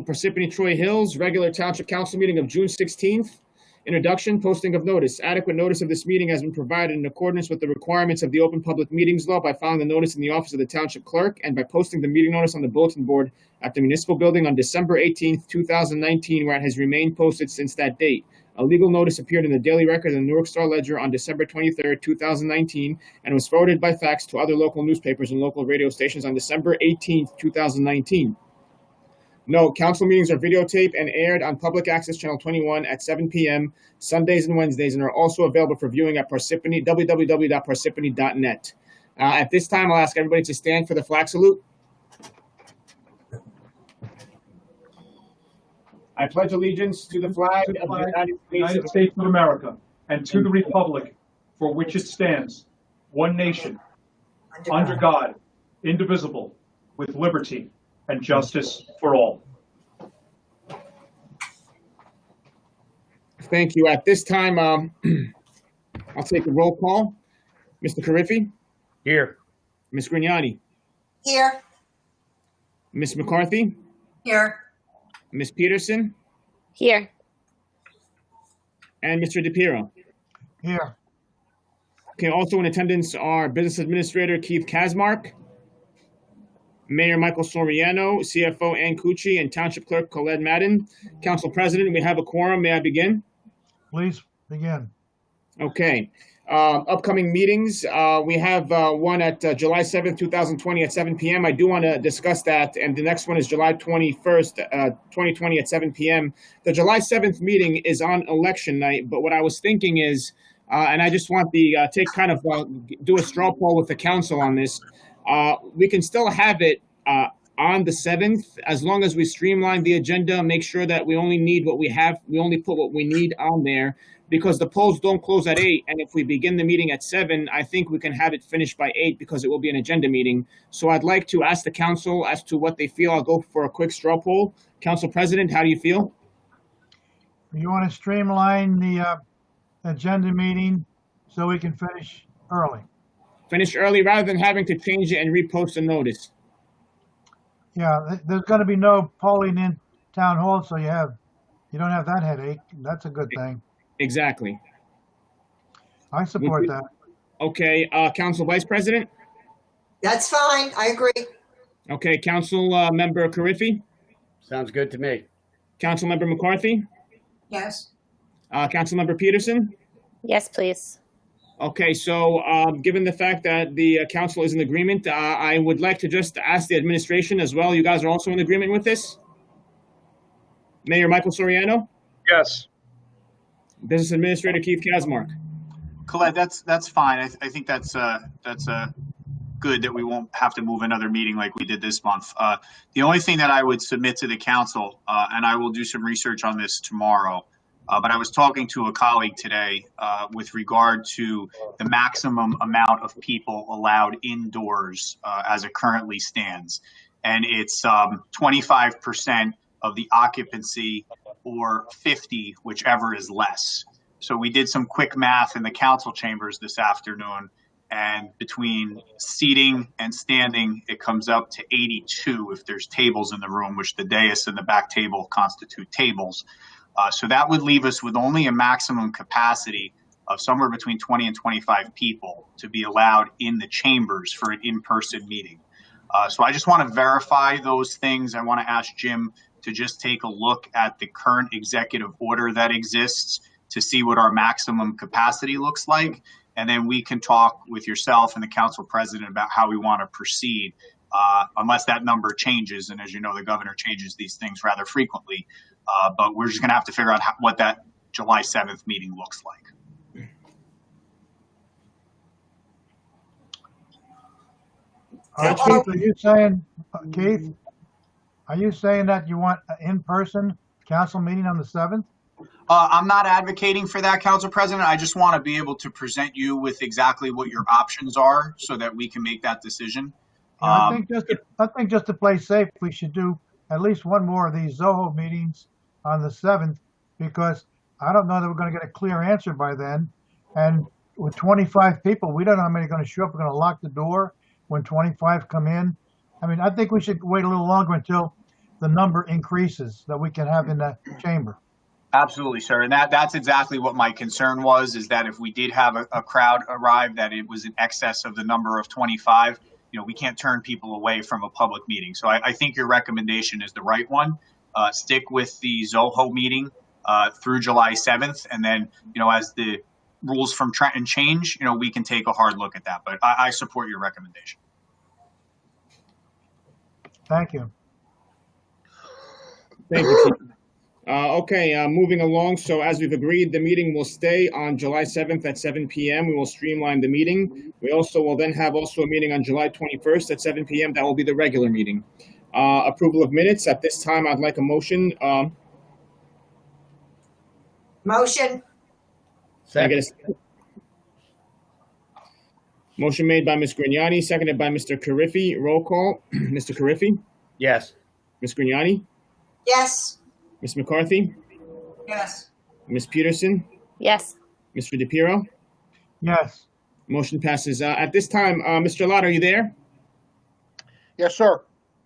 Parsippany-Troy Hills, regular Township Council meeting of June 16th. Introduction, posting of notice. Adequate notice of this meeting has been provided in accordance with the requirements of the Open Public Meetings Law by filing the notice in the office of the Township Clerk and by posting the meeting notice on the bulletin board at the Municipal Building on December 18th, 2019, where it has remained posted since that date. A legal notice appeared in the Daily Record and the Newark Star Ledger on December 23rd, 2019, and was forwarded by fax to other local newspapers and local radio stations on December 18th, 2019. Note, council meetings are videotaped and aired on Public Access Channel 21 at 7 p.m. Sundays and Wednesdays, and are also available for viewing at www.parsippany.net. At this time, I'll ask everybody to stand for the flag salute. I pledge allegiance to the flag of the United States of America and to the republic for which it stands, one nation, under God, indivisible, with liberty and justice for all. Thank you. At this time, I'll take a roll call. Mr. Carriffy? Here. Ms. Grignani? Here. Ms. McCarthy? Here. Ms. Peterson? Here. And Mr. DePiero? Here. Okay, also in attendance are Business Administrator Keith Kazmark, Mayor Michael Soriano, CFO Ann Cucci, and Township Clerk Colette Madden. Council President, we have a quorum. May I begin? Please begin. Okay. Upcoming meetings, we have one at July 7th, 2020 at 7 p.m. I do want to discuss that. And the next one is July 21st, 2020 at 7 p.m. The July 7th meeting is on election night. But what I was thinking is, and I just want the do a straw poll with the council on this. We can still have it on the 7th as long as we streamline the agenda, make sure that we only need what we have. We only put what we need on there, because the polls don't close at 8. And if we begin the meeting at 7, I think we can have it finished by 8 because it will be an agenda meeting. So I'd like to ask the council as to what they feel. I'll go for a quick straw poll. Council President, how do you feel? You want to streamline the agenda meeting so we can finish early? Finish early rather than having to change it and repost a notice. Yeah, there's going to be no polling in town hall, so you don't have that headache. That's a good thing. Exactly. I support that. Okay, Council Vice President? That's fine. I agree. Okay, Council Member Carriffy? Sounds good to me. Council Member McCarthy? Yes. Council Member Peterson? Yes, please. Okay, so given the fact that the council is in agreement, I would like to just ask the administration as well. You guys are also in agreement with this? Mayor Michael Soriano? Yes. Business Administrator Keith Kazmark? Colette, that's fine. I think that's good that we won't have to move another meeting like we did this month. The only thing that I would submit to the council, and I will do some research on this tomorrow, but I was talking to a colleague today with regard to the maximum amount of people allowed indoors as it currently stands. And it's 25% of the occupancy or 50, whichever is less. So we did some quick math in the council chambers this afternoon, and between seating and standing, it comes up to 82 if there's tables in the room, which the dais and the back table constitute tables. So that would leave us with only a maximum capacity of somewhere between 20 and 25 people to be allowed in the chambers for an in-person meeting. So I just want to verify those things. I want to ask Jim to just take a look at the current executive order that exists to see what our maximum capacity looks like. And then we can talk with yourself and the council president about how we want to proceed, unless that number changes. And as you know, the governor changes these things rather frequently. But we're just going to have to figure out what that July 7th meeting looks like. Keith, are you saying that you want an in-person council meeting on the 7th? I'm not advocating for that, Council President. I just want to be able to present you with exactly what your options are so that we can make that decision. I think just to play safe, we should do at least one more of these Zoho meetings on the 7th, because I don't know that we're going to get a clear answer by then. And with 25 people, we don't know how many are going to show up. We're going to lock the door when 25 come in. I mean, I think we should wait a little longer until the number increases that we can have in the chamber. Absolutely, sir. And that's exactly what my concern was, is that if we did have a crowd arrive, that it was in excess of the number of 25. We can't turn people away from a public meeting. So I think your recommendation is the right one. Stick with the Zoho meeting through July 7th. And then, as the rules from Trenton change, we can take a hard look at that. But I support your recommendation. Thank you. Thank you, Chief. Okay, moving along. So as we've agreed, the meeting will stay on July 7th at 7 p.m. We will streamline the meeting. We also will then have a meeting on July 21st at 7 p.m. That will be the regular meeting. Approval of minutes. At this time, I'd like a motion. Motion. Can I get a second? Motion made by Ms. Grignani, seconded by Mr. Carriffy. Roll call. Mr. Carriffy? Yes. Ms. Grignani? Yes. Ms. McCarthy? Yes. Ms. Peterson? Yes. Mr. DePiero? Yes. Motion passes. At this time, Mr. Lott, are you there? Yes, sir.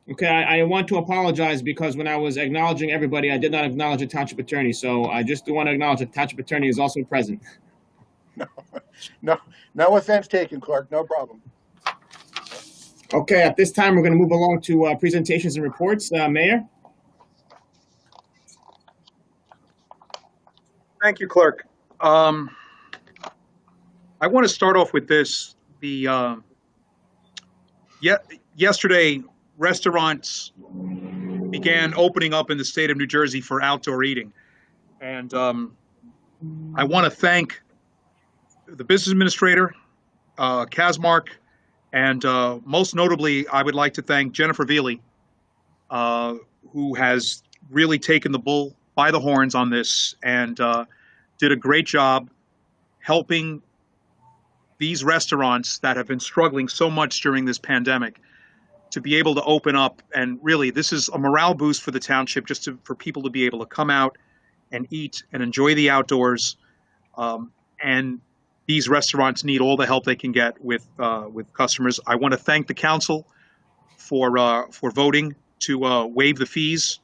Okay, I want to apologize because when I was acknowledging everybody, I did not acknowledge the township attorney. So I just do want to acknowledge that the township attorney is also present. No offense taken, Clerk. No problem. Okay, at this time, we're going to move along to presentations and reports. Mayor? Thank you, Clerk. I want to start off with this. Yesterday, restaurants began opening up in the state of New Jersey for outdoor eating. And I want to thank the business administrator, Kazmark, and most notably, I would like to thank Jennifer Veely, who has really taken the bull by the horns on this and did a great job helping these restaurants that have been struggling so much during this pandemic to be able to open up. And really, this is a morale boost for the township, just for people to be able to come out and eat and enjoy the outdoors. And these restaurants need all the help they can get with customers. I want to thank the council for voting to waive the fees.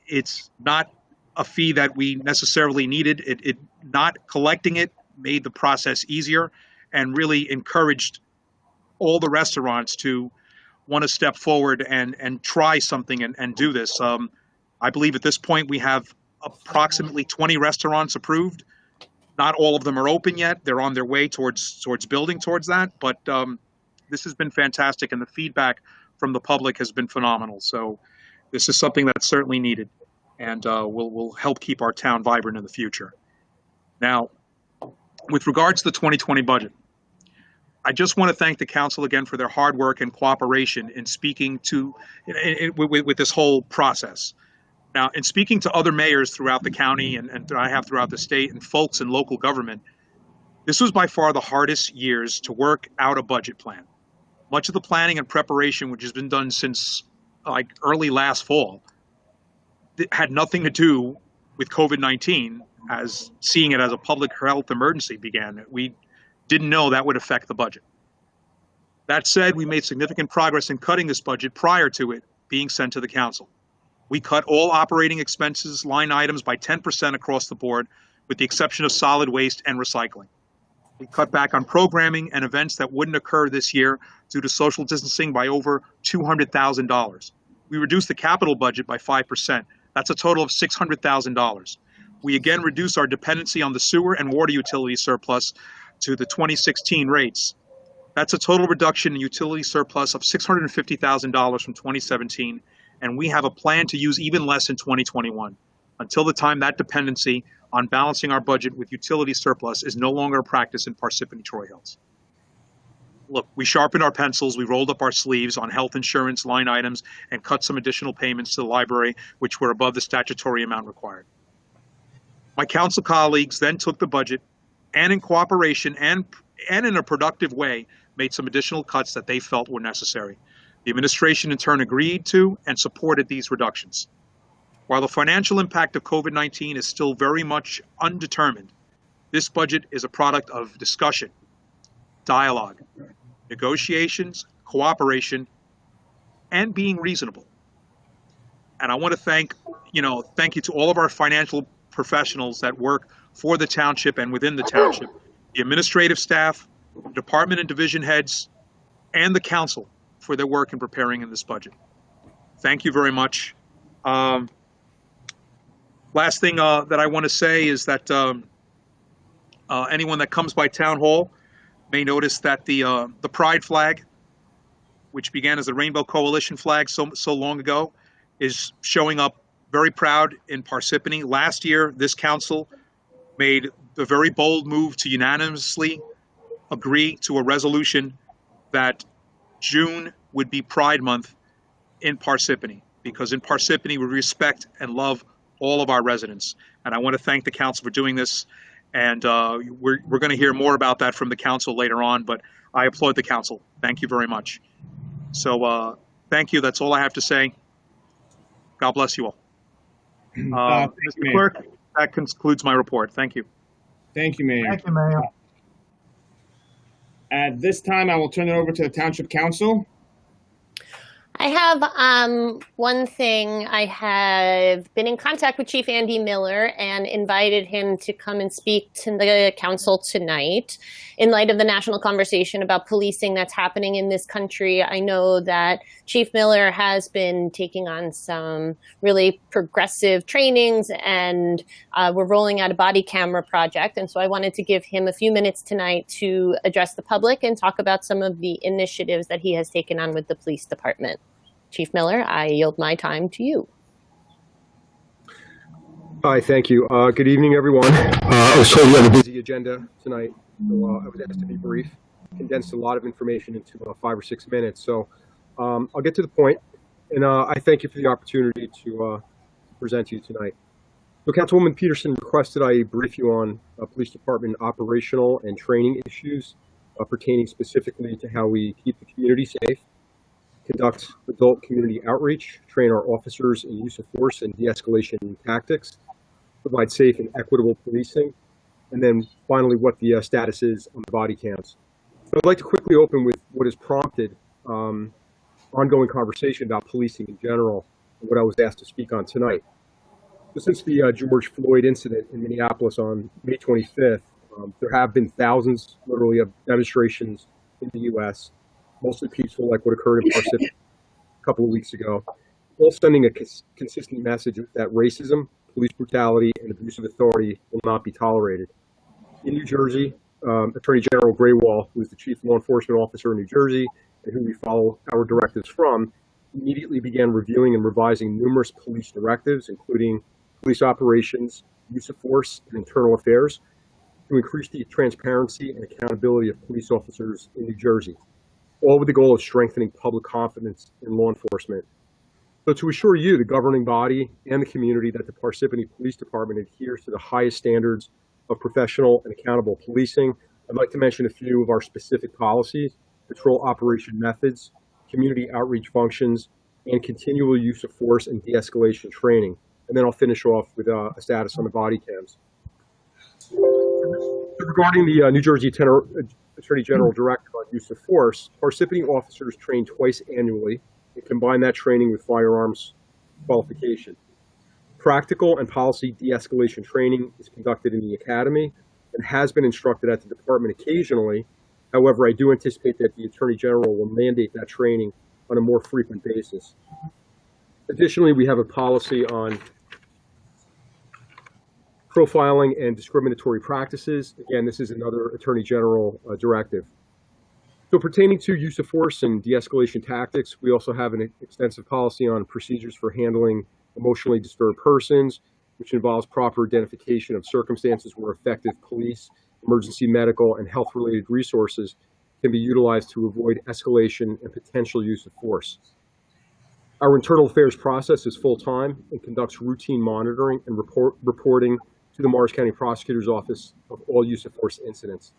It's not a fee that we necessarily needed. It not collecting it made the process easier and really encouraged all the restaurants to want to step forward and try something and do this. I believe at this point we have approximately 20 restaurants approved. Not all of them are open yet. They're on their way towards building towards that. But this has been fantastic, and the feedback from the public has been phenomenal. So this is something that's certainly needed, and will help keep our town vibrant in the future. Now, with regards to the 2020 budget, I just want to thank the council again for their hard work and cooperation in speaking to with this whole process. Now, in speaking to other mayors throughout the county and I have throughout the state and folks in local government, this was by far the hardest years to work out a budget plan. Much of the planning and preparation, which has been done since like early last fall, had nothing to do with COVID-19, as seeing it as a public health emergency began. We didn't know that would affect the budget. That said, we made significant progress in cutting this budget prior to it being sent to the council. We cut all operating expenses line items by 10% across the board, with the exception of solid waste and recycling. We cut back on programming and events that wouldn't occur this year due to social distancing by over $200,000. We reduced the capital budget by 5%. That's a total of $600,000. We again reduced our dependency on the sewer and water utility surplus to the 2016 rates. That's a total reduction in utility surplus of $650,000 from 2017, and we have a plan to use even less in 2021, until the time that dependency on balancing our budget with utility surplus is no longer a practice in Parsippany-Troy Hills. Look, we sharpened our pencils, we rolled up our sleeves on health insurance line items and cut some additional payments to the library, which were above the statutory amount required. My council colleagues then took the budget and in cooperation and in a productive way, made some additional cuts that they felt were necessary. The administration in turn agreed to and supported these reductions. While the financial impact of COVID-19 is still very much undetermined, this budget is a product of discussion, dialogue, negotiations, cooperation, and being reasonable. And I want to thank you to all of our financial professionals that work for the township and within the township, the administrative staff, department and division heads, and the council for their work in preparing in this budget. Thank you very much. Last thing that I want to say is that anyone that comes by Town Hall may notice that the Pride flag, which began as the Rainbow Coalition flag so long ago, is showing up very proud in Parsippany. Last year, this council made the very bold move to unanimously agree to a resolution that June would be Pride Month in Parsippany, because in Parsippany we respect and love all of our residents. And I want to thank the council for doing this. And we're going to hear more about that from the council later on, but I applaud the council. Thank you very much. So thank you. That's all I have to say. God bless you all. Mr. Clerk, that concludes my report. Thank you. Thank you, Mayor. Thank you, Mayor. At this time, I will turn it over to the Township Council. I have one thing. I have been in contact with Chief Andy Miller and invited him to come and speak to the council tonight in light of the national conversation about policing that's happening in this country. I know that Chief Miller has been taking on some really progressive trainings, and we're rolling out a body camera project. And so I wanted to give him a few minutes tonight to address the public and talk about some of the initiatives that he has taken on with the police department. Chief Miller, I yield my time to you. Hi, thank you. Good evening, everyone. I was told we have a busy agenda tonight, so I was asked to be brief. Condensed a lot of information into 5 or 6 minutes, so I'll get to the point. And I thank you for the opportunity to present to you tonight. So Councilwoman Peterson requested I brief you on police department operational and training issues pertaining specifically to how we keep the community safe, conduct adult community outreach, train our officers in use of force and de-escalation tactics, provide safe and equitable policing, and then finally what the status is on the body cams. So I'd like to quickly open with what has prompted ongoing conversation about policing in general and what I was asked to speak on tonight. So since the George Floyd incident in Minneapolis on May 25th, there have been thousands, literally, of demonstrations in the U.S., mostly peaceful, like what occurred in Parsippany a couple of weeks ago, all sending a consistent message that racism, police brutality, and abuse of authority will not be tolerated. In New Jersey, Attorney General Graywall, who is the chief law enforcement officer in New Jersey and who we follow our directives from, immediately began reviewing and revising numerous police directives, including police operations, use of force, and internal affairs, to increase the transparency and accountability of police officers in New Jersey, all with the goal of strengthening public confidence in law enforcement. So to assure you, the governing body and the community, that the Parsippany Police Department adheres to the highest standards of professional and accountable policing, I'd like to mention a few of our specific policies: patrol operation methods, community outreach functions, and continual use of force and de-escalation training. And then I'll finish off with a status on the body cams. Regarding the New Jersey Attorney General Directive on use of force, Parsippany officers train twice annually and combine that training with firearms qualification. Practical and policy de-escalation training is conducted in the academy and has been instructed at the department occasionally. However, I do anticipate that the Attorney General will mandate that training on a more frequent basis. Additionally, we have a policy on profiling and discriminatory practices. Again, this is another Attorney General directive. So pertaining to use of force and de-escalation tactics, we also have an extensive policy on procedures for handling emotionally disturbed persons, which involves proper identification of circumstances where effective police, emergency medical, and health-related resources can be utilized to avoid escalation and potential use of force. Our internal affairs process is full-time and conducts routine monitoring and reporting to the Morris County Prosecutor's Office of all use of force incidents.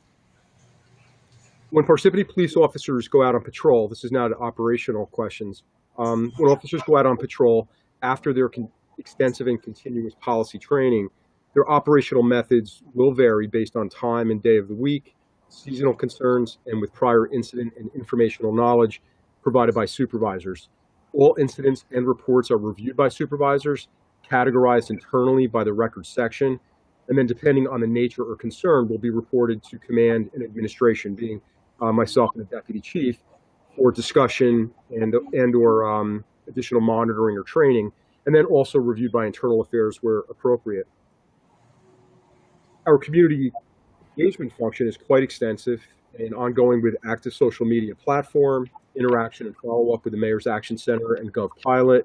When Parsippany police officers go out on patrol, this is now to operational questions. When officers go out on patrol after their extensive and continuous policy training, their operational methods will vary based on time and day of the week, seasonal concerns, and with prior incident and informational knowledge provided by supervisors. All incidents and reports are reviewed by supervisors, categorized internally by the records section, and then depending on the nature or concern, will be reported to command and administration, being myself and the deputy chief, for discussion and or additional monitoring or training, and then also reviewed by internal affairs where appropriate. Our community engagement function is quite extensive and ongoing with active social media platform, interaction and follow-up with the Mayor's Action Center and GovPilot.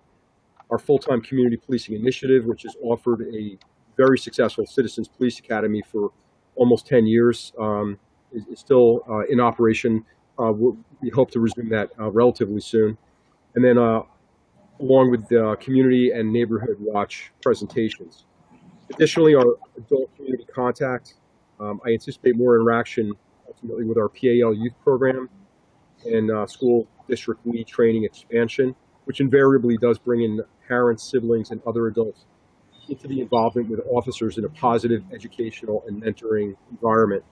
Our full-time community policing initiative, which has offered a very successful Citizens Police Academy for almost 10 years, is still in operation. We hope to resume that relatively soon. And then along with the community and neighborhood watch presentations. Additionally, our adult community contact, I anticipate more interaction ultimately with our PAL youth program and school district lead training expansion, which invariably does bring in parents, siblings, and other adults into the involvement with officers in a positive educational and mentoring environment.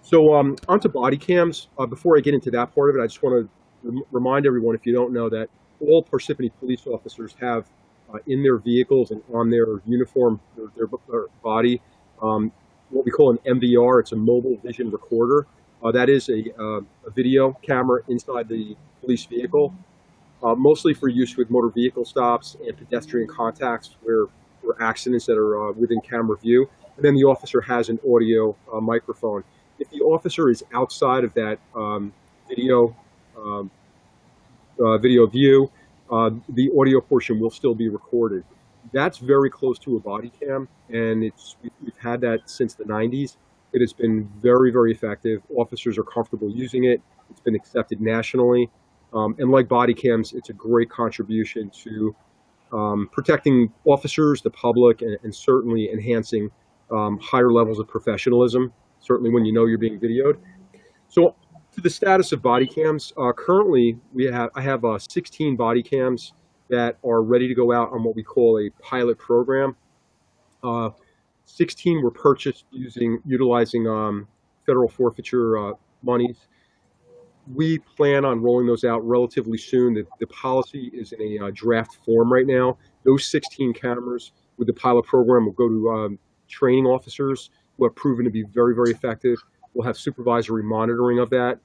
So onto body cams. Before I get into that part of it, I just want to remind everyone, if you don't know, that all Parsippany police officers have in their vehicles and on their uniform, their body, what we call an MVR. It's a mobile vision recorder. That is a video camera inside the police vehicle, mostly for use with motor vehicle stops and pedestrian contacts where accidents that are within camera view. And then the officer has an audio microphone. If the officer is outside of that video view, the audio portion will still be recorded. That's very close to a body cam, and we've had that since the 90s. It has been very, very effective. Officers are comfortable using it. It's been accepted nationally. And like body cams, it's a great contribution to protecting officers, the public, and certainly enhancing higher levels of professionalism, certainly when you know you're being videoed. So to the status of body cams, currently I have 16 body cams that are ready to go out on what we call a pilot program. 16 were purchased utilizing federal forfeiture monies. We plan on rolling those out relatively soon. The policy is in a draft form right now. Those 16 cameras with the pilot program will go to training officers who have proven to be very, very effective. We'll have supervisory monitoring of that.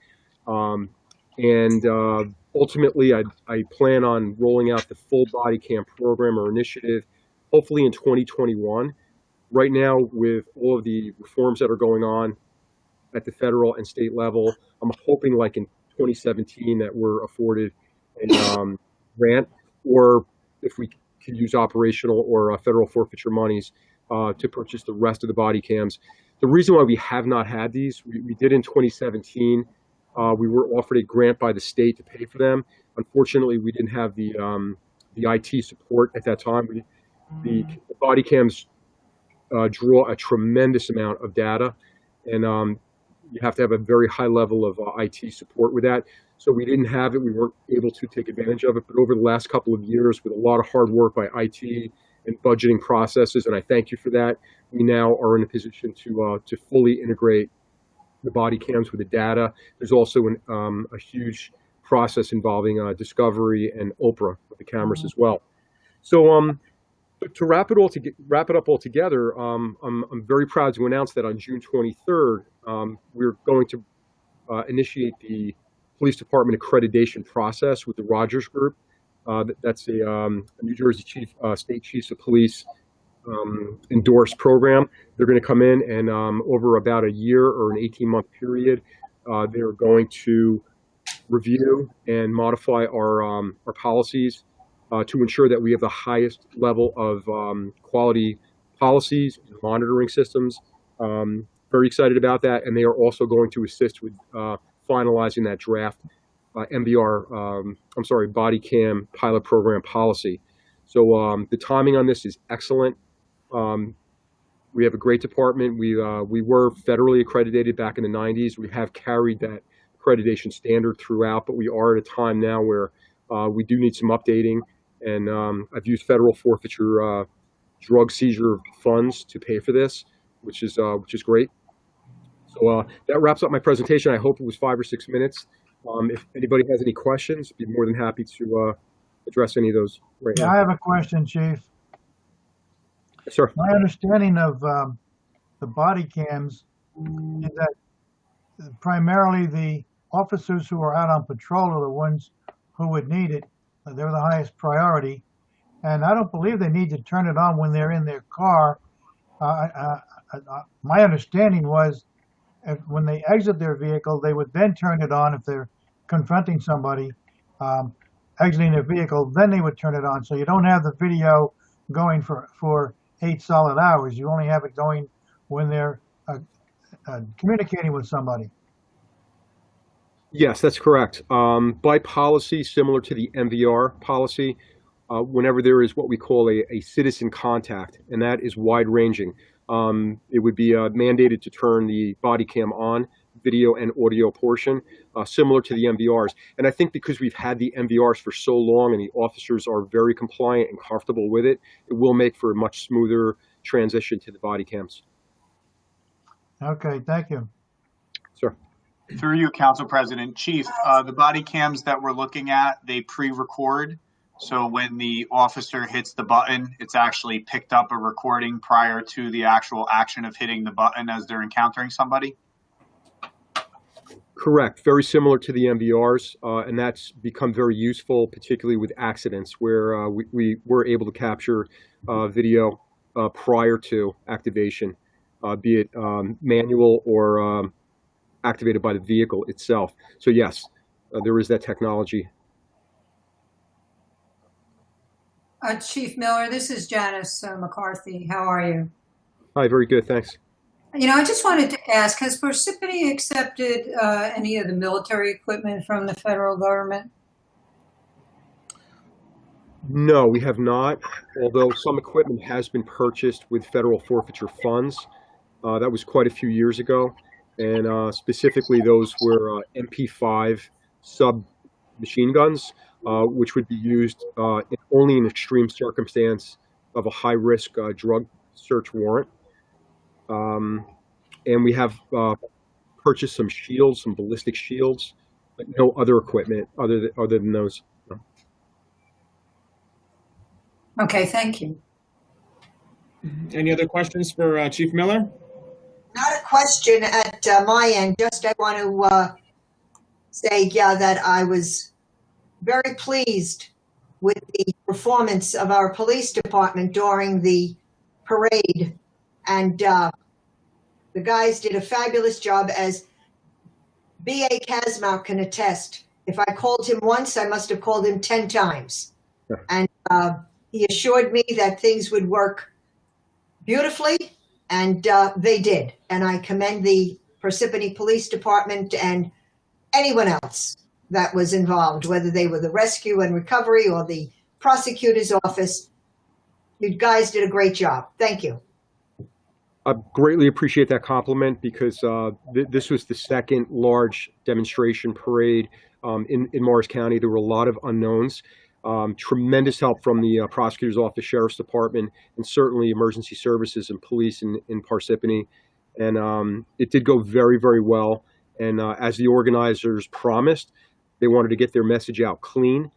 Ultimately, I plan on rolling out the full body cam program or initiative, hopefully in 2021. Right now, with all of the reforms that are going on at the federal and state level, I'm hoping like in 2017 that we're afforded a grant, or if we could use operational or federal forfeiture monies to purchase the rest of the body cams. The reason why we have not had these, we did in 2017. We were offered a grant by the state to pay for them. Unfortunately, we didn't have the IT support at that time. The body cams draw a tremendous amount of data, and you have to have a very high level of IT support with that. So we didn't have it. We weren't able to take advantage of it. But over the last couple of years, with a lot of hard work by IT and budgeting processes, and I thank you for that, we now are in a position to fully integrate the body cams with the data. There's also a huge process involving discovery and Oprah with the cameras as well. So to wrap it up all together, I'm very proud to announce that on June 23rd, we're going to initiate the police department accreditation process with the Rogers Group. That's a New Jersey state chiefs of police endorsed program. They're going to come in and over about a year or an 18-month period, they're going to review and modify our policies to ensure that we have the highest level of quality policies and monitoring systems. Very excited about that, and they are also going to assist with finalizing that draft body cam pilot program policy. So the timing on this is excellent. We have a great department. We were federally accredited back in the 90s. We have carried that accreditation standard throughout, but we are at a time now where we do need some updating. And I've used federal forfeiture drug seizure funds to pay for this, which is great. So that wraps up my presentation. I hope it was 5 or 6 minutes. If anybody has any questions, I'd be more than happy to address any of those right Yeah, now. I have a question, Chief. Yes, sir. My understanding of the body cams is that primarily the officers who are out on patrol are the ones who would need it. They're the highest priority. And I don't believe they need to turn it on when they're in their car. My understanding was when they exit their vehicle, they would then turn it on if they're confronting somebody exiting their vehicle, then they would turn it on. So you don't have the video going for 8 solid hours. You only have it going when they're communicating with somebody. Yes, that's correct. By policy, similar to the MVR policy, whenever there is what we call a citizen contact, and that is wide ranging, it would be mandated to turn the body cam on, video and audio portion, similar to the MVRs. And I think because we've had the MVRs for so long and the officers are very compliant and comfortable with it, it will make for a much smoother transition to the body cams. Okay, thank you. Sir. Through you, Council President. Chief, the body cams that we're looking at, they pre-record. So when the officer hits the button, it's actually picked up a recording prior to the actual action of hitting the button as they're encountering somebody? Correct. Very similar to the MVRs, and that's become very useful, particularly with accidents where we were able to capture video prior to activation, be it manual or activated by the vehicle itself. So yes, there is that technology. Chief Miller, this is Janice McCarthy. How are you? Hi, very good, thanks. I just wanted to ask, has Parsippany accepted any of the military equipment from the federal government? No, we have not, although some equipment has been purchased with federal forfeiture funds. That was quite a few years ago, and specifically those were MP5 submachine guns, which would be used only in extreme circumstance of a high-risk drug search warrant. And we have purchased some shields, some ballistic shields, but no other equipment other than those. No. Okay, thank you. Any other questions for Chief Miller? Not a question at my end. Just I want to say, that I was very pleased with the performance of our police department during the parade. And the guys did a fabulous job, as B.A. Kazmau can attest. If I called him once, I must have called him 10 times. Yeah. And he assured me that things would work beautifully, and they did. And I commend the Parsippany Police Department and anyone else that was involved, whether they were the rescue and recovery or the prosecutor's office. You guys did a great job. Thank you. I greatly appreciate that compliment, because this was the second large demonstration parade in Morris County. There were a lot of unknowns. Tremendous help from the prosecutor's office, sheriff's department, and certainly emergency services and police in Parsippany. And it did go very, very well. And as the organizers promised, they wanted to get their message out clean.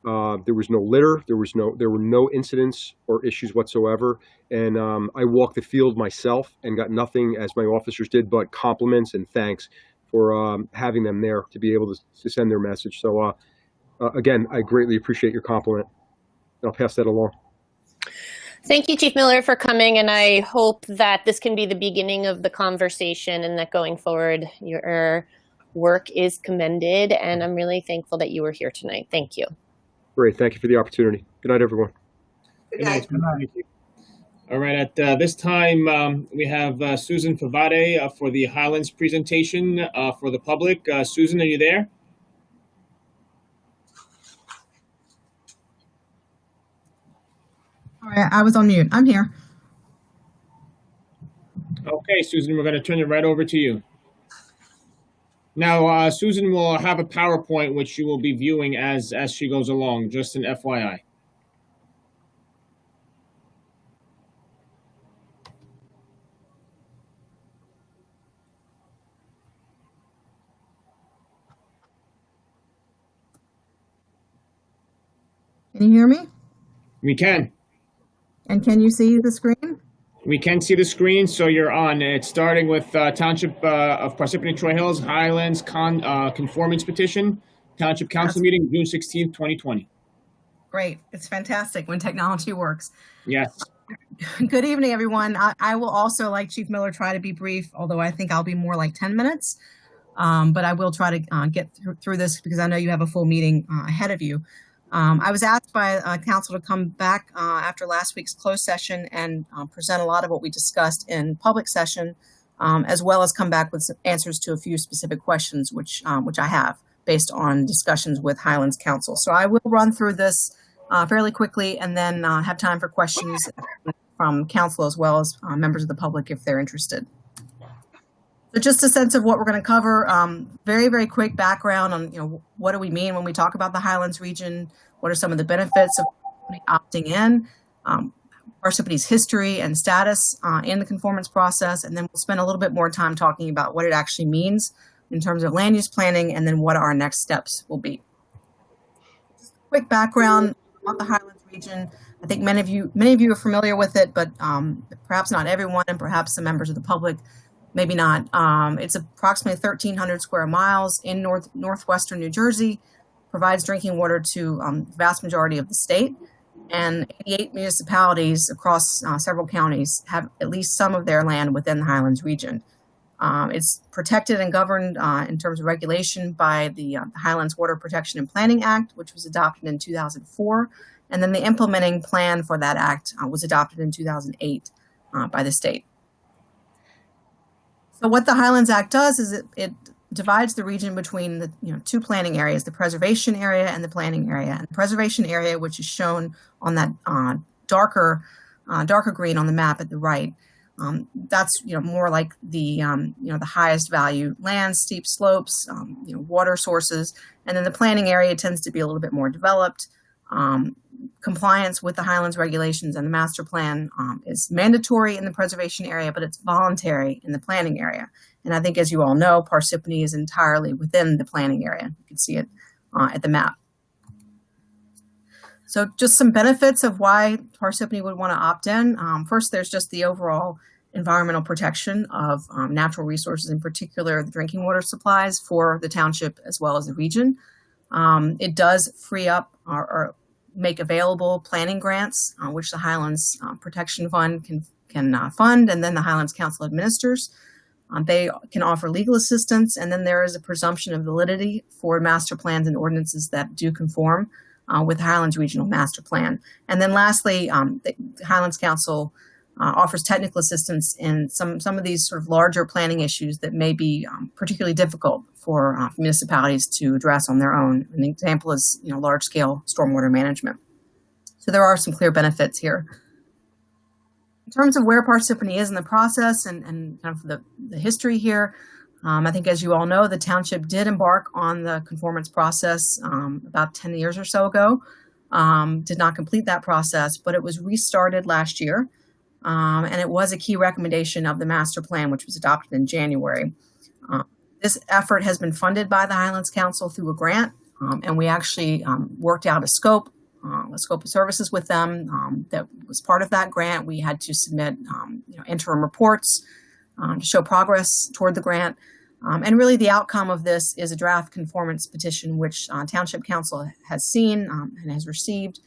There was no litter. There were no incidents or issues whatsoever. And I walked the field myself and got nothing, as my officers did, but compliments and thanks for having them there to be able to send their message. So again, I greatly appreciate your compliment. I'll pass that along. Thank you, Chief Miller, for coming, and I hope that this can be the beginning of the conversation, and that going forward your work is commended, and I'm really thankful that you were here tonight. Thank you. Great. Thank you for the opportunity. Good night, everyone. Good night. Thank you. All right. At this time, we have Susan Favade for the Highlands presentation for the public. Susan, are you there? All right, I was on mute. I'm here. Okay, Susan, we're going to turn it right over to you. Now, Susan will have a PowerPoint which you will be viewing as she goes along, just an FYI. Can you hear me? We can. And can you see the screen? We can see the screen, so you're on. It's starting with Township of Parsippany-Troy Hills, Highlands Conformance Petition, Township Council meeting, June 16th, 2020. Great. It's fantastic when technology works. Yes. Good evening, everyone. I will also, like Chief Miller, try to be brief, although I think I'll be more like 10 minutes. But I will try to get through this because I know you have a full meeting ahead of you. I was asked by council to come back after last week's closed session and present a lot of what we discussed in public session, as well as come back with some answers to a few specific questions, which I have based on discussions with Highlands Council. So I will run through this fairly quickly and then have time for questions from council as well as members of the public if they're interested. So just a sense of what we're going to cover. Very, very quick background on what do we mean when we talk about the Highlands region? What are some of the benefits of opting in? Parsippany's history and status in the conformance process, and then we'll spend a little bit more time talking about what it actually means in terms of land use planning, and then what our next steps will be. Just a quick background about the Highlands region. I think many of you are familiar with it, but perhaps not everyone, and perhaps some members of the public. Maybe not. It's approximately 1,300 square miles in northwestern New Jersey, provides drinking water to the vast majority of the state, and 88 municipalities across several counties have at least some of their land within the Highlands region. It's protected and governed in terms of regulation by the Highlands Water Protection and Planning Act, which was adopted in 2004, and then the implementing plan for that act was adopted in 2008 by the state. So what the Highlands Act does is it divides the region between the two planning areas, the preservation area and the planning area. And the preservation area, which is shown on that darker green on the map at the right, that's more like the the highest value land, steep slopes, water sources, and then the planning area tends to be a little bit more developed. Compliance with the Highlands regulations and the master plan is mandatory in the preservation area, but it's voluntary in the planning area. And I think, as you all know, Parsippany is entirely within the planning area. You can see it at the map. So just some benefits of why Parsippany would want to opt in. First, there's just the overall environmental protection of natural resources, in particular the drinking water supplies for the township as well as the region. It does free up or make available planning grants, which the Highlands Protection Fund can fund, and then the Highlands Council administers. They can offer legal assistance, and then there is a presumption of validity for master plans and ordinances that do conform with the Highlands Regional Master Plan. And then lastly, the Highlands Council offers technical assistance in some of these sort of larger planning issues that may be particularly difficult for municipalities to address on their own. An example is large-scale stormwater management. So there are some clear benefits here. In terms of where Parsippany is in the process and kind of the history here, I think, as you all know, the township did embark on the conformance process about 10 years or so ago. Did not complete that process, but it was restarted last year. And it was a key recommendation of the master plan, which was adopted in January. This effort has been funded by the Highlands Council through a grant, and we actually worked out a scope of services with them that was part of that grant. We had to submit interim reports to show progress toward the grant. And really the outcome of this is a draft conformance petition, which Township Council has seen and has received.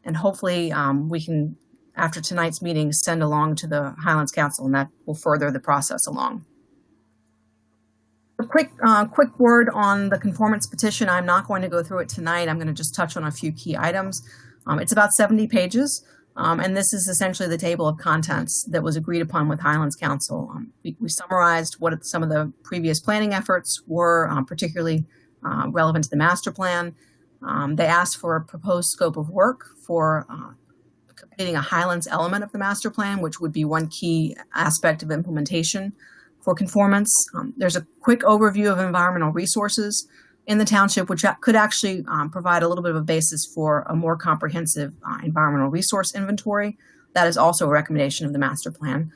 And hopefully we can, after tonight's meeting, send along to the Highlands Council, and that will further the process along. A quick word on the conformance petition. I'm not going to go through it tonight. I'm going to just touch on a few key items. It's about 70 pages, and this is essentially the table of contents that was agreed upon with Highlands Council. We summarized what some of the previous planning efforts were, particularly relevant to the master plan. They asked for a proposed scope of work for completing a Highlands element of the master plan, which would be one key aspect of implementation for conformance. There's a quick overview of environmental resources in the township, which could actually provide a little bit of a basis for a more comprehensive environmental resource inventory. That is also a recommendation of the master plan.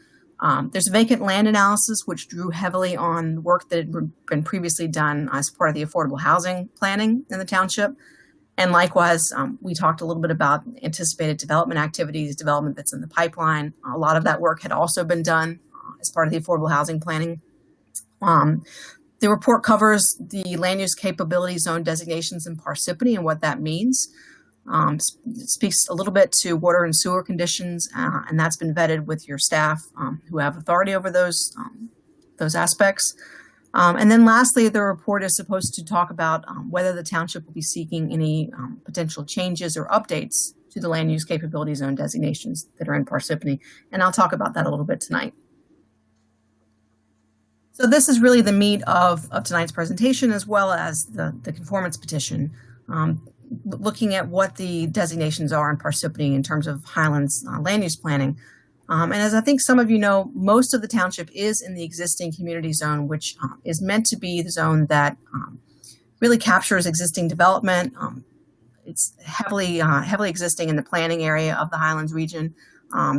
There's a vacant land analysis, which drew heavily on work that had been previously done as part of the affordable housing planning in the township. And likewise, we talked a little bit about anticipated development activities, development that's in the pipeline. A lot of that work had also been done as part of the affordable housing planning. The report covers the land use capability zone designations in Parsippany and what that means. It speaks a little bit to water and sewer conditions, and that's been vetted with your staff who have authority over those aspects. And then lastly, the report is supposed to talk about whether the township will be seeking any potential changes or updates to the land use capability zone designations that are in Parsippany. And I'll talk about that a little bit tonight. So this is really the meat of tonight's presentation, as well as the conformance petition, looking at what the designations are in Parsippany in terms of Highlands land use planning. And as I think some of you know, most of the township is in the existing community zone, which is meant to be the zone that really captures existing development. It's heavily existing in the planning area of the Highlands region.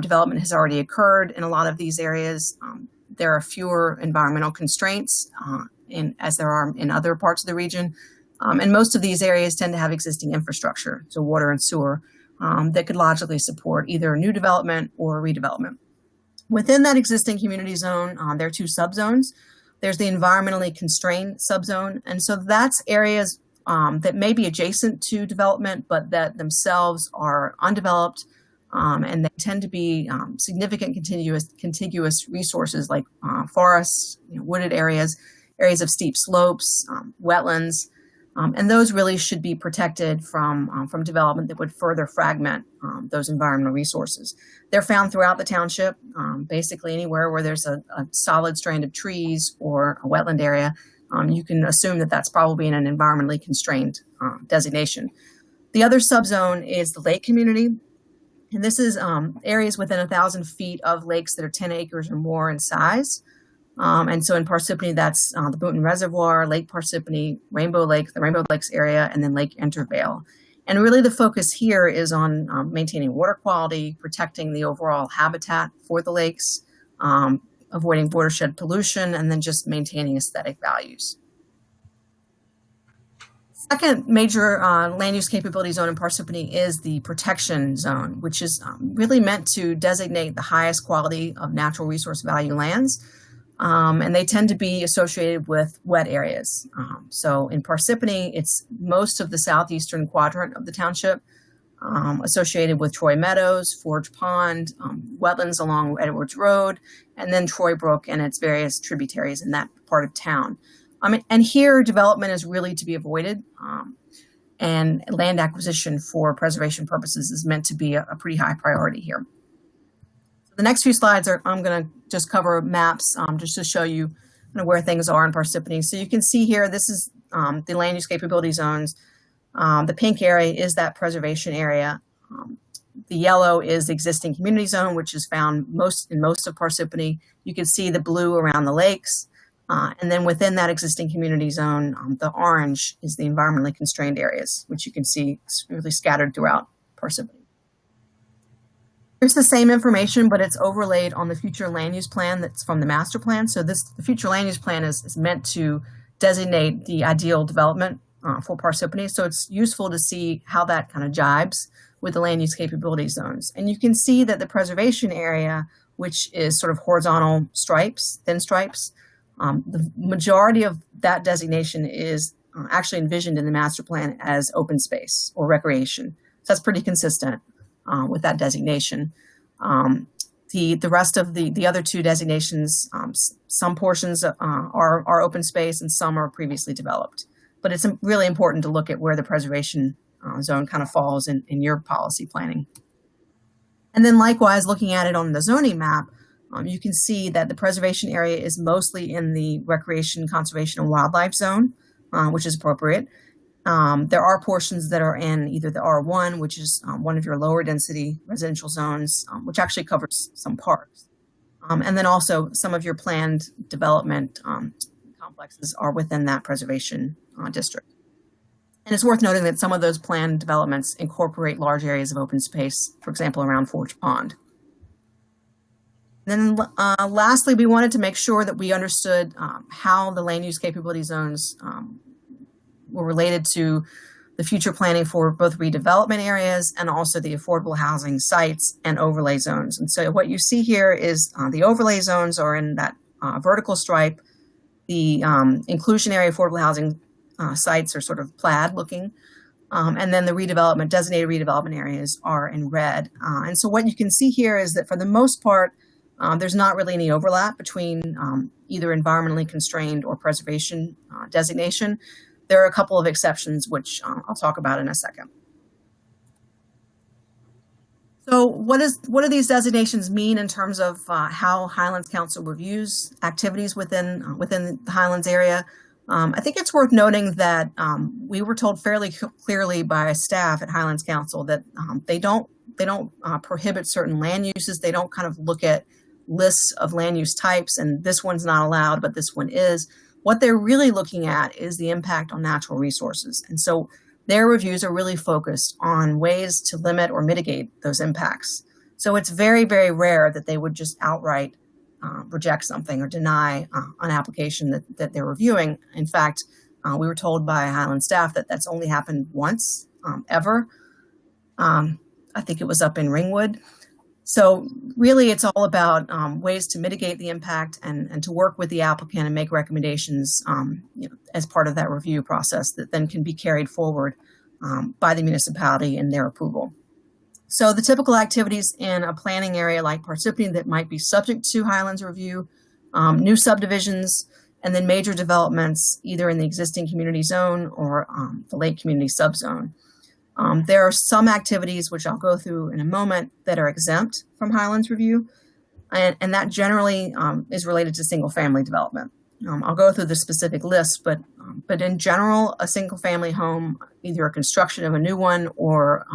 Development has already occurred in a lot of these areas. There are fewer environmental constraints as there are in other parts of the region. And most of these areas tend to have existing infrastructure, so water and sewer, that could logically support either new development or redevelopment. Within that existing community zone, there are two subzones. There's the environmentally constrained subzone, and so that's areas that may be adjacent to development, but that themselves are undeveloped, and they tend to be significant contiguous resources like forests, wooded areas of steep slopes, wetlands. And those really should be protected from development that would further fragment those environmental resources. They're found throughout the township, basically anywhere where there's a solid strand of trees or a wetland area. You can assume that that's probably in an environmentally constrained designation. The other subzone is the lake community. And this is areas within 1,000 feet of lakes that are 10 acres or more in size. And so in Parsippany, that's the Boonton Reservoir, Lake Parsippany, Rainbow Lake, the Rainbow Lakes area, and then Lake Intervale. And really the focus here is on maintaining water quality, protecting the overall habitat for the lakes, avoiding watershed pollution, and then just maintaining aesthetic values. Second major land use capability zone in Parsippany is the protection zone, which is really meant to designate the highest quality of natural resource value lands. And they tend to be associated with wet areas. So in Parsippany, it's most of the southeastern quadrant of the township, associated with Troy Meadows, Forge Pond, wetlands along Edwards Road, and then Troy Brook and its various tributaries in that part of town. And here, development is really to be avoided, and land acquisition for preservation purposes is meant to be a pretty high priority here. The next few slides I'm going to just cover maps just to show you where things are in Parsippany. So you can see here, this is the land use capability zones. The pink area is that preservation area. The yellow is the existing community zone, which is found in most of Parsippany. You can see the blue around the lakes. And then within that existing community zone, the orange is the environmentally constrained areas, which you can see really scattered throughout Parsippany. Here's the same information, but it's overlaid on the future land use plan that's from the master plan. So the future land use plan is meant to designate the ideal development for Parsippany. So it's useful to see how that kind of jibes with the land use capability zones. And you can see that the preservation area, which is sort of horizontal stripes, thin stripes, the majority of that designation is actually envisioned in the master plan as open space or recreation. So that's pretty consistent with that designation. The rest of the other two designations, some portions are open space and some are previously developed. But it's really important to look at where the preservation zone kind of falls in your policy planning. And then likewise, looking at it on the zoning map, you can see that the preservation area is mostly in the recreation, conservation, and wildlife zone, which is appropriate. There are portions that are in either the R1, which is one of your lower density residential zones, which actually covers some parks. And then also some of your planned development complexes are within that preservation district. And it's worth noting that some of those planned developments incorporate large areas of open space, for example, around Forge Pond. Then lastly, we wanted to make sure that we understood how the land use capability zones were related to the future planning for both redevelopment areas and also the affordable housing sites and overlay zones. And so what you see here is the overlay zones are in that vertical stripe. The inclusionary affordable housing sites are sort of plaid looking. And then the designated redevelopment areas are in red. And so what you can see here is that for the most part, there's not really any overlap between either environmentally constrained or preservation designation. There are a couple of exceptions, which I'll talk about in a second. So what do these designations mean in terms of how Highlands Council reviews activities within the Highlands area? I think it's worth noting that we were told fairly clearly by staff at Highlands Council that they don't prohibit certain land uses. They don't kind of look at lists of land use types and this one's not allowed, but this one is. What they're really looking at is the impact on natural resources. And so their reviews are really focused on ways to limit or mitigate those impacts. So it's very, very rare that they would just outright reject something or deny an application that they're reviewing. In fact, we were told by Highland staff that that's only happened once ever. I think it was up in Ringwood. So really it's all about ways to mitigate the impact and to work with the applicant and make recommendations as part of that review process that then can be carried forward by the municipality in their approval. So the typical activities in a planning area like Parsippany that might be subject to Highlands review, new subdivisions, and then major developments either in the existing community zone or the lake community subzone. There are some activities, which I'll go through in a moment, that are exempt from Highlands review, and that generally is related to single family development. I'll go through the specific list, but in general, a single family home, either a construction of a new one or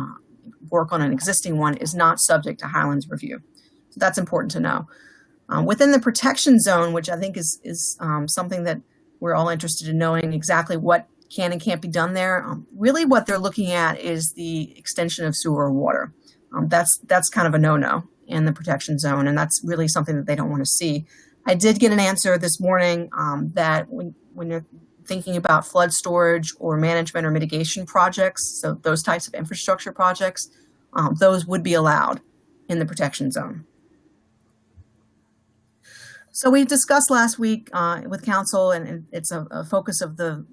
work on an existing one, is not subject to Highlands review. So that's important to know. Within the protection zone, which I think is something that we're all interested in knowing exactly what can and can't be done there. Really what they're looking at is the extension of sewer or water. That's kind of a no-no in the protection zone, and that's really something that they don't want to see. I did get an answer this morning that when you're thinking about flood storage or management or mitigation projects, so those types of infrastructure projects, those would be allowed in the protection zone. So we discussed last week with council, and it's a focus of the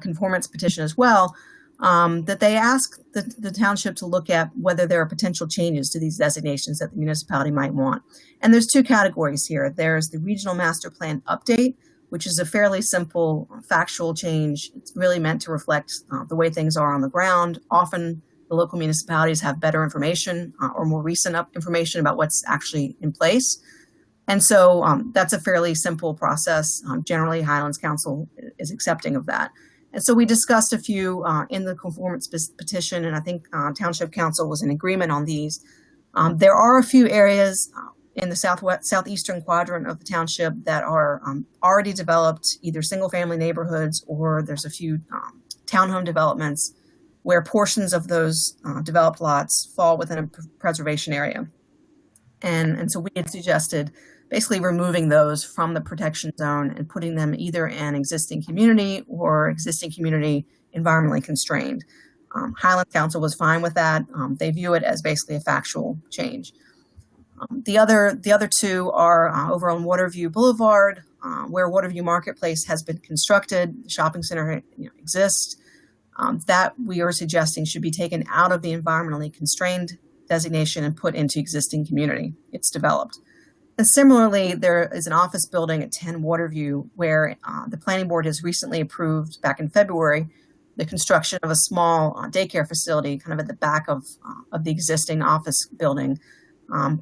conformance petition as well, that they ask the township to look at whether there are potential changes to these designations that the municipality might want. And there's two categories here. There's the regional master plan update, which is a fairly simple factual change. It's really meant to reflect the way things are on the ground. Often the local municipalities have better information or more recent information about what's actually in place. And so that's a fairly simple process. Generally, Highlands Council is accepting of that. And so we discussed a few in the conformance petition, and I think Township Council was in agreement on these. There are a few areas in the southeastern quadrant of the township that are already developed, either single-family neighborhoods or there's a few townhome developments where portions of those developed lots fall within a preservation area. And so we had suggested basically removing those from the protection zone and putting them either in existing community or existing community environmentally constrained. Highlands Council was fine with that. They view it as basically a factual change. The other two are over on Waterview Boulevard, where Waterview Marketplace has been constructed. The shopping center exists. That we are suggesting should be taken out of the environmentally constrained designation and put into existing community. It's developed. And similarly, there is an office building at 10 Waterview where the planning board has recently approved back in February the construction of a small daycare facility kind of at the back of the existing office building.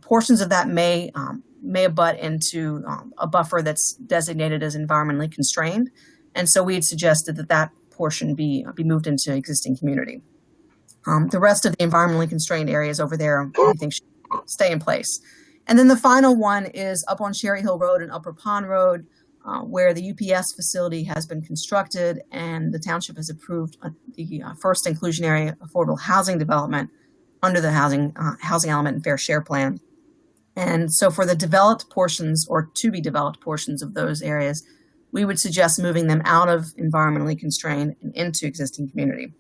Portions of that may abut into a buffer that's designated as environmentally constrained. And so we had suggested that portion be moved into existing community. The rest of the environmentally constrained areas over there, I think, should stay in place. And then the final one is up on Cherry Hill Road and Upper Pond Road, where the UPS facility has been constructed and the township has approved the first inclusionary affordable housing development under the housing element and fair share plan. And so for the developed portions or to be developed portions of those areas, we would suggest moving them out of environmentally constrained and into existing community.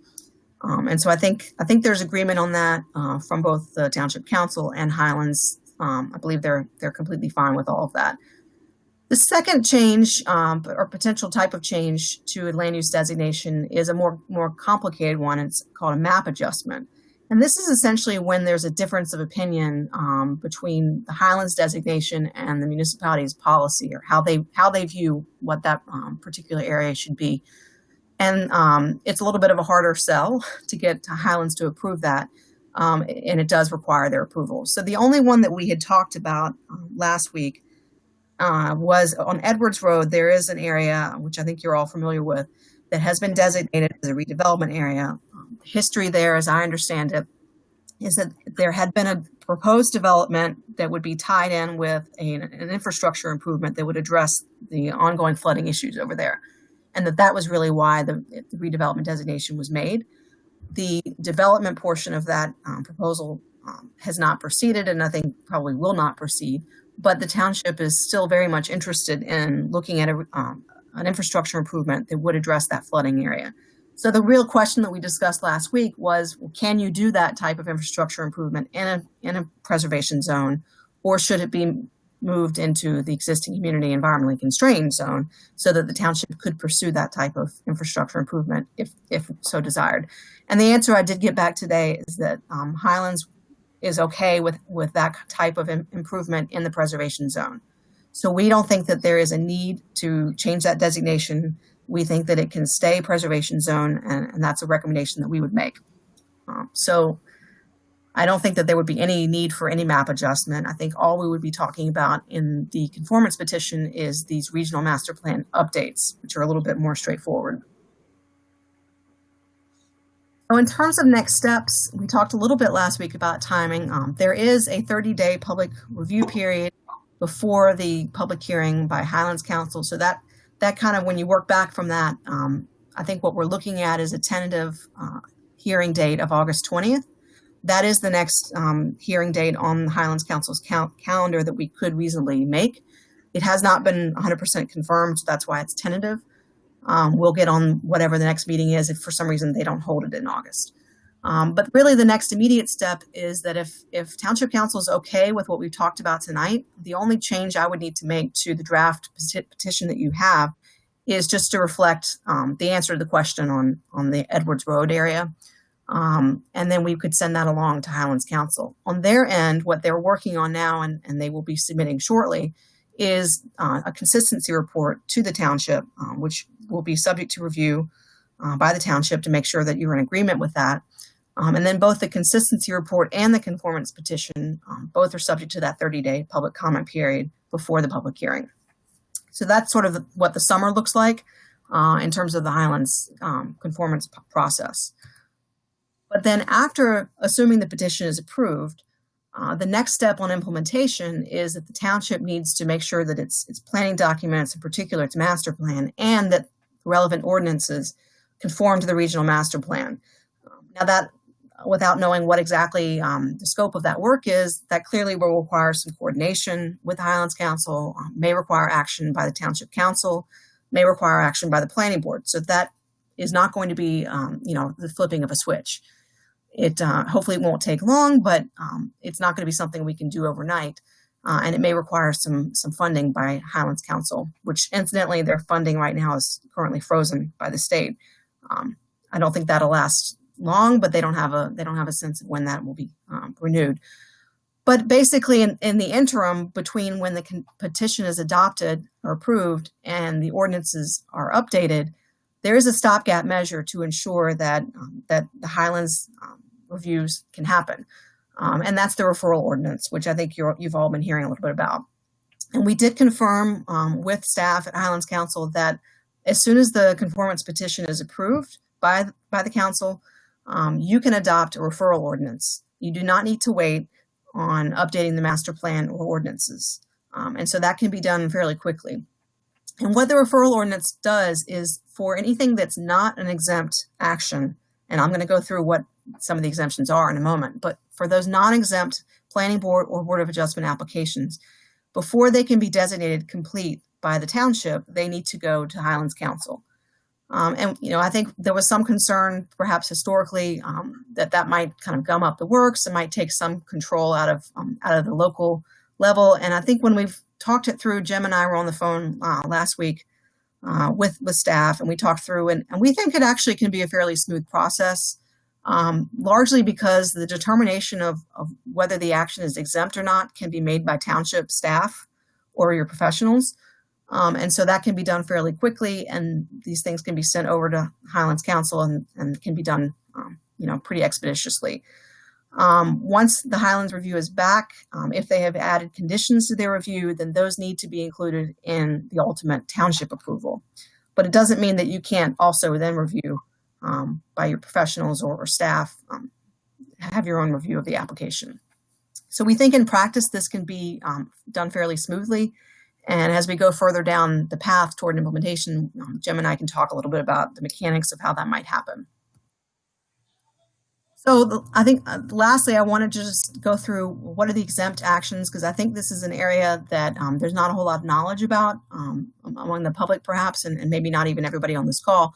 And so I think there's agreement on that from both the Township Council and Highlands. I believe they're completely fine with all of that. The second change or potential type of change to a land use designation is a more complicated one. It's called a map adjustment. And this is essentially when there's a difference of opinion between the Highlands designation and the municipality's policy, or how they view what that particular area should be. And it's a little bit of a harder sell to get Highlands to approve that, and it does require their approval. So the only one that we had talked about last week was on Edwards Road. There is an area, which I think you're all familiar with, that has been designated as a redevelopment area. History there, as I understand it, is that there had been a proposed development that would be tied in with an infrastructure improvement that would address the ongoing flooding issues over there. And that was really why the redevelopment designation was made. The development portion of that proposal has not proceeded, and I think probably will not proceed. But the township is still very much interested in looking at an infrastructure improvement that would address that flooding area. So the real question that we discussed last week was, well, can you do that type of infrastructure improvement in a preservation zone, or should it be moved into the existing community environmentally constrained zone so that the township could pursue that type of infrastructure improvement if so desired? And the answer I did get back today is that Highlands is okay with that type of improvement in the preservation zone. So we don't think that there is a need to change that designation. We think that it can stay preservation zone, and that's a recommendation that we would make. So I don't think that there would be any need for any map adjustment. I think all we would be talking about in the conformance petition is these regional master plan updates, which are a little bit more straightforward. So in terms of next steps, we talked a little bit last week about timing. There is a 30-day public review period before the public hearing by Highlands Council. So that kind of, when you work back from that, I think what we're looking at is a tentative hearing date of August 20th. That is the next hearing date on Highlands Council's calendar that we could reasonably make. It has not been 100% confirmed, so that's why it's tentative. We'll get on whatever the next meeting is if for some reason they don't hold it in August. But really the next immediate step is that if Township Council is okay with what we've talked about tonight, the only change I would need to make to the draft petition that you have is just to reflect the answer to the question on the Edwards Road area. And then we could send that along to Highlands Council. On their end, what they're working on now, and they will be submitting shortly, is a consistency report to the township, which will be subject to review by the township to make sure that you're in agreement with that. And then both the consistency report and the conformance petition, both are subject to that 30-day public comment period before the public hearing. So that's sort of what the summer looks like in terms of the Highlands conformance process. But then after, assuming the petition is approved, the next step on implementation is that the township needs to make sure that its planning documents, in particular its master plan, and that relevant ordinances conform to the regional master plan. Now that, without knowing what exactly the scope of that work is, that clearly will require some coordination with the Highlands Council, may require action by the Township Council, may require action by the Planning Board. So that is not going to be, the flipping of a switch. It hopefully it won't take long, but it's not going to be something we can do overnight. And it may require some funding by Highlands Council, which incidentally their funding right now is currently frozen by the state. I don't think that'll last long, but they don't have a sense of when that will be renewed. But basically, in the interim between when the petition is adopted or approved and the ordinances are updated, there is a stopgap measure to ensure that the Highlands reviews can happen. And that's the referral ordinance, which I think you've all been hearing a little bit about. And we did confirm with staff at Highlands Council that as soon as the conformance petition is approved by the council, you can adopt a referral ordinance. You do not need to wait on updating the master plan or ordinances. And so that can be done fairly quickly. And what the referral ordinance does is for anything that's not an exempt action, and I'm going to go through what some of the exemptions are in a moment, but for those non-exempt planning board or board of adjustment applications, before they can be designated complete by the township, they need to go to Highlands Council. And, I think there was some concern, perhaps historically, that might kind of gum up the works and might take some control out of the local level. And I think when we've talked it through, Jim and I were on the phone last week with staff, and we talked through, and we think it actually can be a fairly smooth process, largely because the determination of whether the action is exempt or not can be made by township staff or your professionals. And so that can be done fairly quickly, and these things can be sent over to Highlands Council and can be done, pretty expeditiously. Once the Highlands review is back, if they have added conditions to their review, then those need to be included in the ultimate township approval. But it doesn't mean that you can't also then review by your professionals or staff, have your own review of the application. So we think in practice this can be done fairly smoothly. And as we go further down the path toward implementation, Jim and I can talk a little bit about the mechanics of how that might happen. So I think lastly, I wanted to just go through what are the exempt actions, because I think this is an area that there's not a whole lot of knowledge about among the public perhaps, and maybe not even everybody on this call.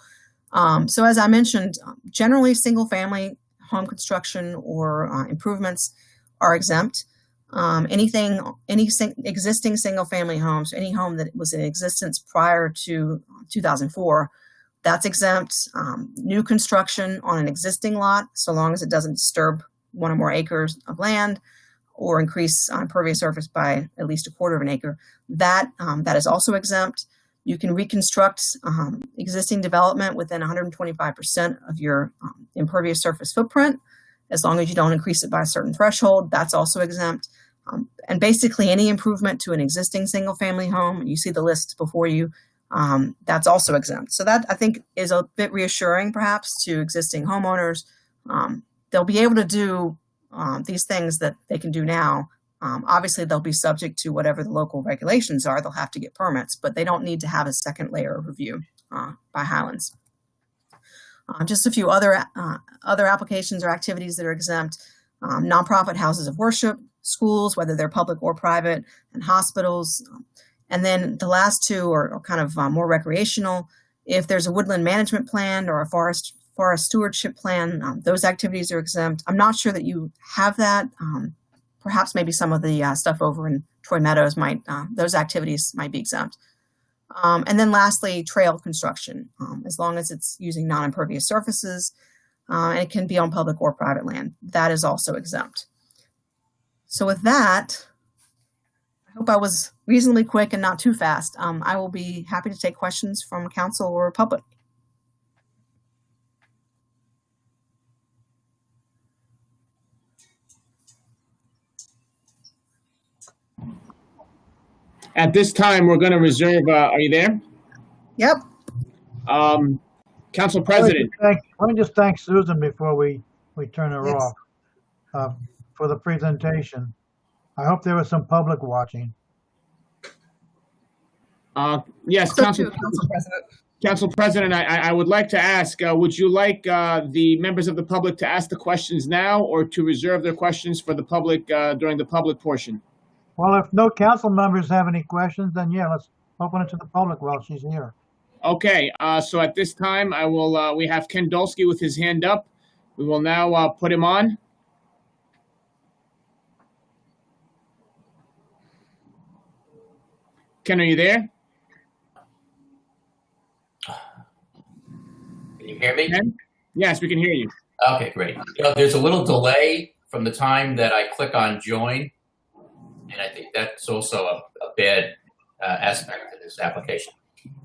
So as I mentioned, generally single family home construction or improvements are exempt. Any existing single family homes, any home that was in existence prior to 2004, that's exempt. New construction on an existing lot, so long as it doesn't disturb one or more acres of land or increase impervious surface by at least 1/4 of an acre, that is also exempt. You can reconstruct existing development within 125% of your impervious surface footprint, as long as you don't increase it by a certain threshold. That's also exempt. And basically any improvement to an existing single family home, and you see the list before you, that's also exempt. So that I think is a bit reassuring perhaps to existing homeowners. They'll be able to do these things that they can do now. Obviously they'll be subject to whatever the local regulations are. They'll have to get permits, but they don't need to have a second layer of review by Highlands. Just a few other applications or activities that are exempt. Nonprofit houses of worship, schools, whether they're public or private, and hospitals. And then the last two are kind of more recreational. If there's a woodland management plan or a forest stewardship plan, those activities are exempt. I'm not sure that you have that. Perhaps maybe some of the stuff over in Troy Meadows those activities might be exempt. And then lastly, trail construction, as long as it's using non-impervious surfaces, and it can be on public or private land. That is also exempt. So with that, I hope I was reasonably quick and not too fast. I will be happy to take questions from council or public. At this time, we're going to reserve, are you there? Yep. Council President. Let me just thank Susan before we turn her Yes. off for the presentation. I hope there was some public watching. Yes, So Council too, Council President. Council President, I would like to ask, would you like the members of the public to ask the questions now or to reserve their questions for the public during the public portion? Well, if no council members have any questions, then yeah, let's open it to the public while she's here. Okay, so at this time, we have Ken Dolsky with his hand up. We will now put him on. Ken, are you there? Can you hear me? Ken? Yes, we can hear you. Okay, great. There's a little delay from the time that I click on join, and I think that's also a bad aspect of this application.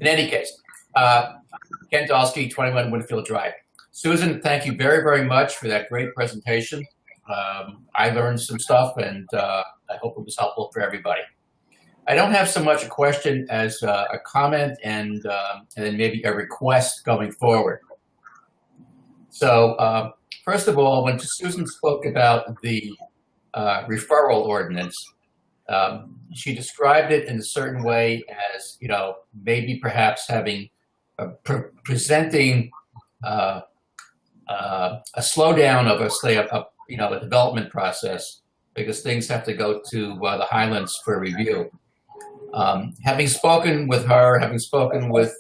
In any case, Ken Dolsky, 21 Winfield Drive. Susan, thank you very, very much for that great presentation. I learned some stuff, and I hope it was helpful for everybody. I don't have so much a question as a comment and then maybe a request going forward. So first of all, when Susan spoke about the referral ordinance, she described it in a certain way as, maybe perhaps having presenting a slowdown of a development process because things have to go to the Highlands for review. Having spoken with her, having spoken with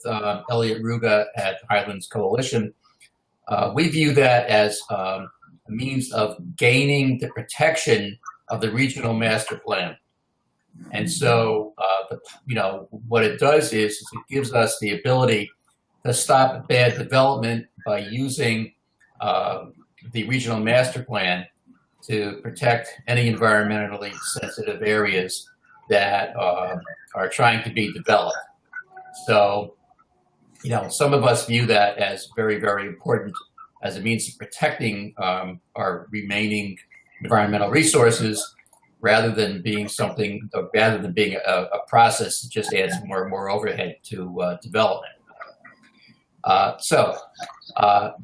Elliot Ruga at Highlands Coalition, we view that as a means of gaining the protection of the regional master plan. And so, what it does is it gives us the ability to stop bad development by using the regional master plan to protect any environmentally sensitive areas that are trying to be developed. So, some of us view that as very, very important as a means of protecting our remaining environmental resources, rather than being a process that just adds more and more overhead to development.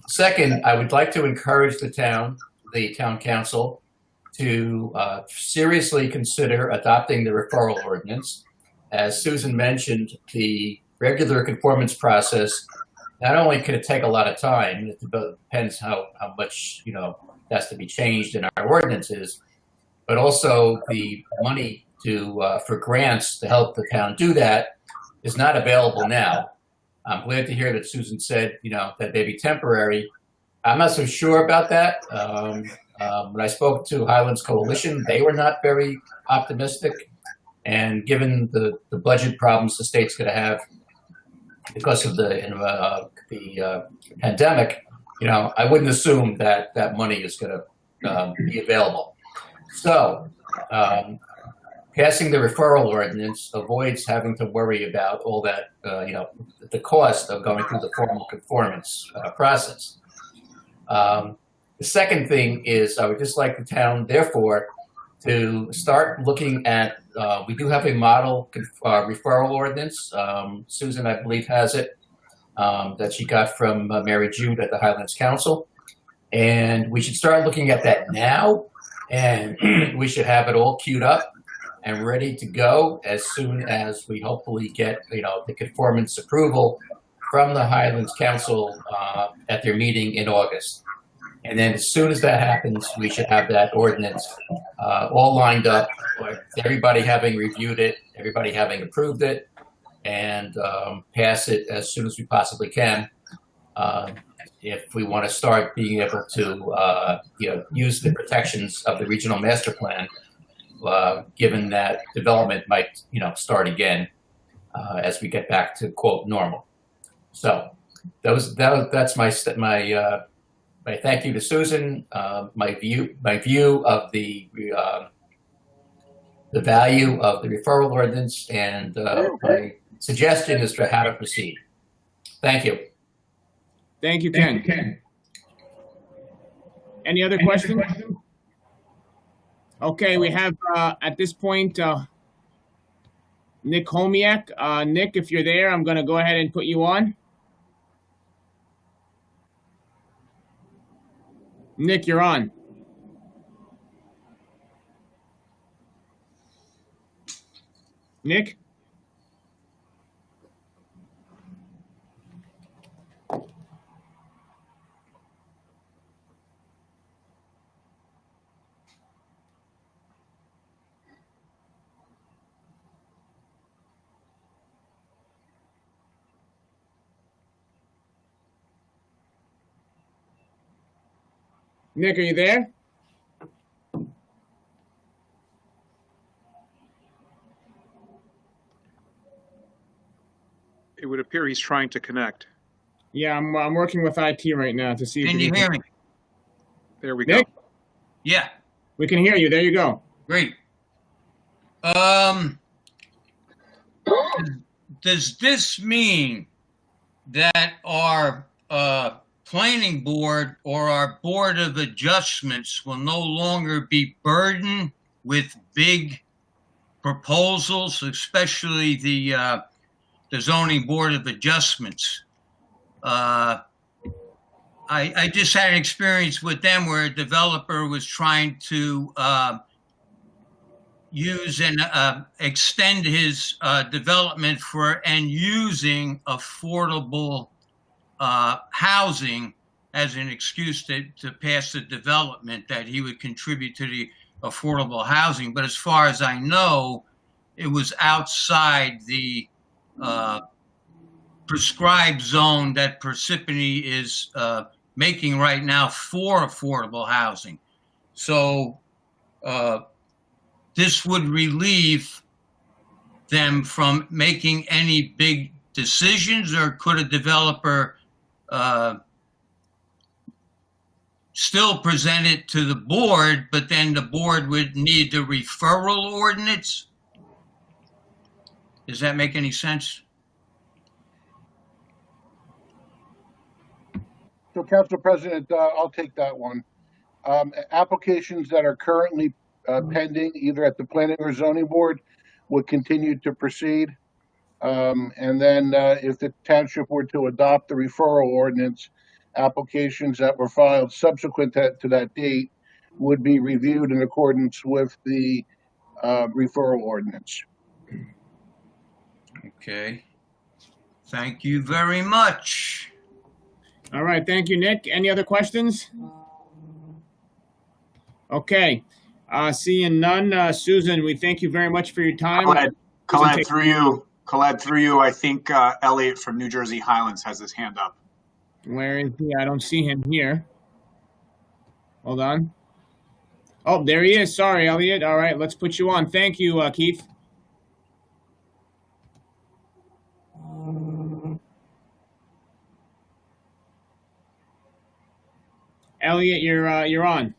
Second, I would like to encourage the town council to seriously consider adopting the referral ordinance. As Susan mentioned, the regular conformance process, not only can it take a lot of time, it depends how much has to be changed in our ordinances, but also the money for grants to help the town do that is not available now. I'm glad to hear that Susan said, that may be temporary. I'm not so sure about that. When I spoke to Highlands Coalition, they were not very optimistic. And given the budget problems the state's going to have because of the pandemic, I wouldn't assume that money is going to be available. So passing the referral ordinance avoids having to worry about all that, the cost of going through the formal conformance process. The second thing is I would just like the town, therefore, to start looking at, we do have a model referral ordinance. Susan, I believe, has it, that she got from Mary Jude at the Highlands Council. And we should start looking at that now, and we should have it all queued up and ready to go as soon as we hopefully get, the conformance approval from the Highlands Council at their meeting in August. And then as soon as that happens, we should have that ordinance all lined up, everybody having reviewed it, everybody having approved it, and pass it as soon as we possibly can. If we want to start being able to, use the protections of the regional master plan, given that development might, start again as we get back to quote normal. So that's my thank you to Susan. My view of the value of the referral ordinance, and my suggestion is to how to proceed. Thank you. Thank you, Ken. Any other questions? Okay, we have at this point Nick Homiak. Nick, if you're there, I'm going to go ahead and put you on. Nick, you're on. Nick? Nick, are you there? It would appear he's trying to connect. Yeah, I'm working with IT right now to see if Can you hear me? There we Nick? go. Yeah, We can hear you. There you go. great. Does this mean that our planning board or our board of adjustments will no longer be burdened with big proposals, especially the zoning board of adjustments? I just had an experience with them where a developer was trying to use and extend his development and using affordable housing as an excuse to pass the development, that he would contribute to the affordable housing. But as far as I know, it was outside the prescribed zone that Parsippany is making right now for affordable housing. So this would relieve them from making any big decisions, or could a developer still present it to the board, but then the board would need the referral ordinance? Does that make any sense? So, Council President, I'll take that one. Applications that are currently pending, either at the Planning or Zoning Board, would continue to proceed. And then if the township were to adopt the referral ordinance, applications that were filed subsequent to that date would be reviewed in accordance with the referral ordinance. Okay. Thank you very much. All right, thank you, Nick. Any other questions? Okay, seeing none. Susan, we thank you very much for your time. Colette, through you, I think Elliot from New Jersey Highlands has his hand up. Where is he? I don't see him here. Hold on. Oh, there he is. Sorry, Elliot. All right, let's put you on. Thank you, Keith. Elliot, you're on.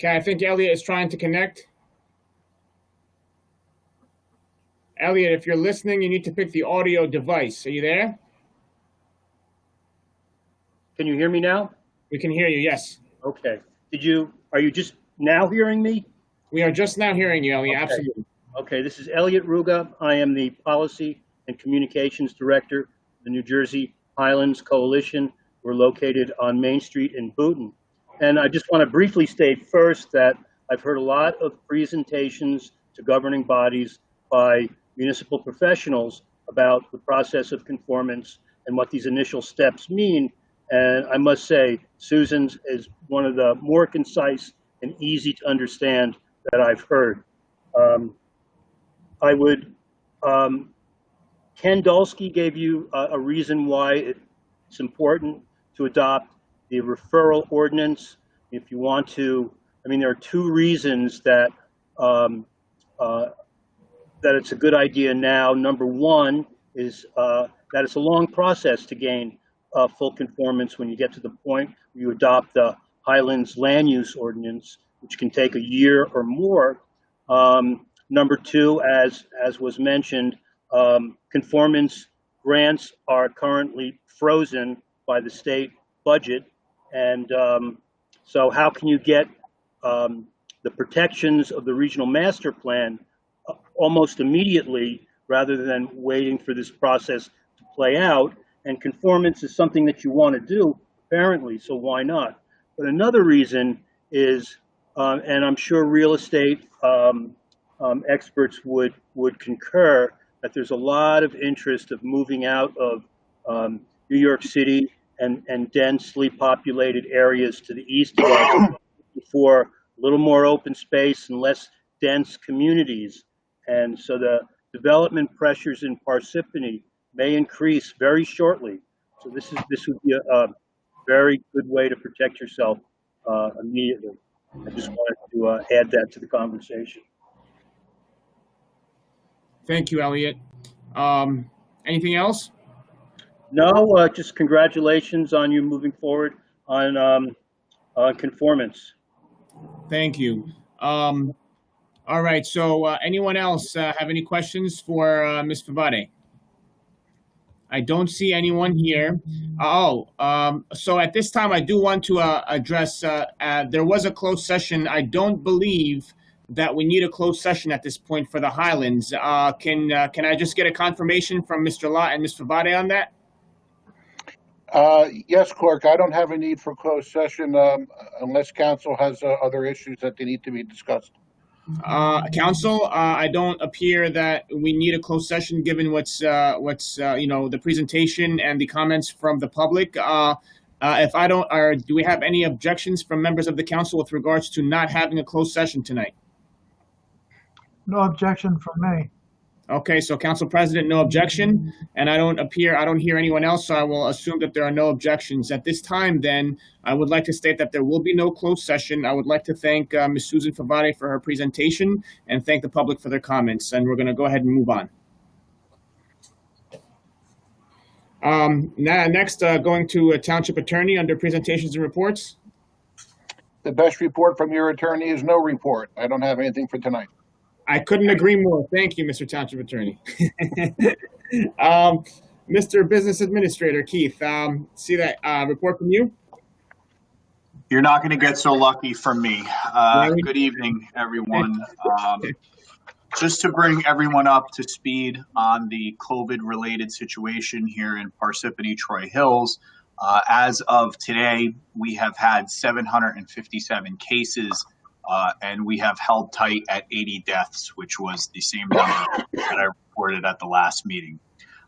Okay, I think Elliot is trying to connect. Elliot, if you're listening, you need to pick the audio device. Are you there? Can you hear me now? We can hear you, yes. Okay. Are you just now hearing me? We are just now hearing you, Elliot, Okay. absolutely. Okay, this is Elliot Ruga. I am the Policy and Communications Director of the New Jersey Highlands Coalition. We're located on Main Street in Boonton. And I just want to briefly state first that I've heard a lot of presentations to governing bodies by municipal professionals about the process of conformance and what these initial steps mean. And I must say, Susan's is one of the more concise and easy to understand that I've heard. Ken Dolsky gave you a reason why it's important to adopt the referral ordinance. If you want to, there are two reasons that that it's a good idea now. Number one is that it's a long process to gain full conformance when you get to the point where you adopt the Highlands land use ordinance, which can take a year or more. Number two, as was mentioned, conformance grants are currently frozen by the state budget. And so how can you get the protections of the regional master plan almost immediately rather than waiting for this process to play out? And conformance is something that you want to do, apparently, so why not? But another reason is, and I'm sure real estate experts would concur, that there's a lot of interest of moving out of New York City and densely populated areas to the east of us for a little more open space and less dense communities. And so the development pressures in Parsippany may increase very shortly. So this would be a very good way to protect yourself immediately. I just wanted to add that to the conversation. Thank you, Elliot. Anything else? No, just congratulations on you moving forward on conformance. Thank you. All right, so anyone else have any questions for Ms. Favade? I don't see anyone here. So at this time, I do want to address, there was a closed session. I don't believe that we need a closed session at this point for the Highlands. Can I just get a confirmation from Mr. Lott and Ms. Favade on that? Yes, Clerk, I don't have a need for closed session unless council has other issues that they need to be discussed. Council, I don't appear that we need a closed session given what's the presentation and the comments from the public. If I don't, do we have any objections from members of the council with regards to not having a closed session tonight? No objection from me. Okay, so Council President, no objection, and I don't hear anyone else, so I will assume that there are no objections. At this time, then, I would like to state that there will be no closed session. I would like to thank Ms. Susan Favade for her presentation and thank the public for their comments, and we're going to go ahead and move on. Next, going to a Township Attorney under presentations and reports. The best report from your attorney is no report. I don't have anything for tonight. I couldn't agree more. Thank you, Mr. Township Attorney. Mr. Business Administrator Keith, see that report from you? You're not going to get so lucky from me. Good evening, everyone. Just to bring everyone up to speed on the COVID-related situation here in Parsippany-Troy Hills, as of today, we have had 757 cases, and we have held tight at 80 deaths, which was the same number that I reported at the last meeting.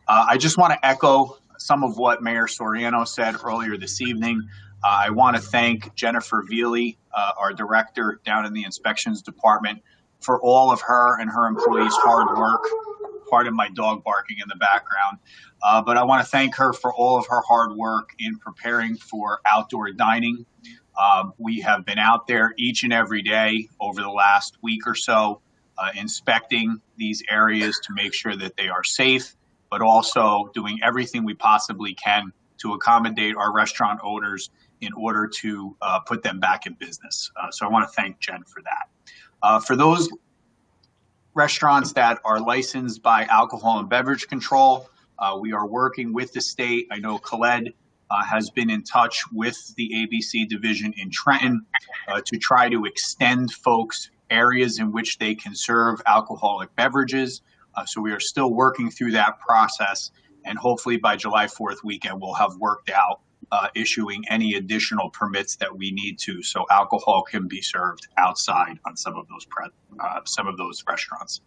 I just want to echo some of what Mayor Soriano said earlier this evening. I want to thank Jennifer Veely, our director down in the inspections department, for all of her and her employees' hard work. Pardon my dog barking in the background. But I want to thank her for all of her hard work in preparing for outdoor dining. We have been out there each and every day over the last week or so, inspecting these areas to make sure that they are safe, but also doing everything we possibly can to accommodate our restaurant owners in order to put them back in business. So I want to thank Jen for that. For those restaurants that are licensed by Alcohol and Beverage Control, we are working with the state. I know Khaled has been in touch with the ABC division in Trenton to try to extend folks areas in which they can serve alcoholic beverages. So we are still working through that process, and hopefully by July 4th weekend, we'll have worked out issuing any additional permits that we need to, so alcohol can be served outside on some of those restaurants.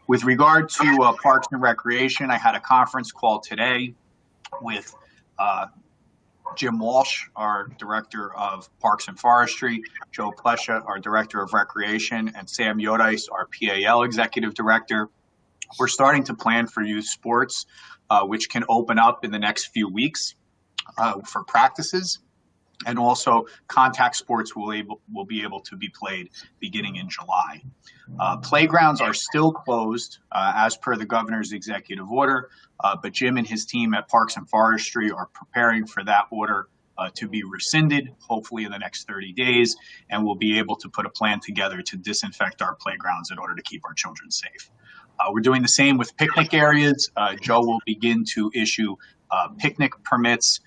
With regard to Parks and Recreation, I had a conference call today with Jim Walsh, our Director of Parks and Forestry, Joe Plesha, our Director of Recreation, and Sam Yodice, our PAL Executive Director. We're starting to plan for youth sports, which can open up in the next few weeks for practices. And also contact sports will be able to be played beginning in July. Playgrounds are still closed as per the governor's executive order, but Jim and his team at Parks and Forestry are preparing for that order to be rescinded, hopefully in the next 30 days, and we'll be able to put a plan together to disinfect our playgrounds in order to keep our children safe. We're doing the same with picnic areas. Joe will begin to issue picnic permits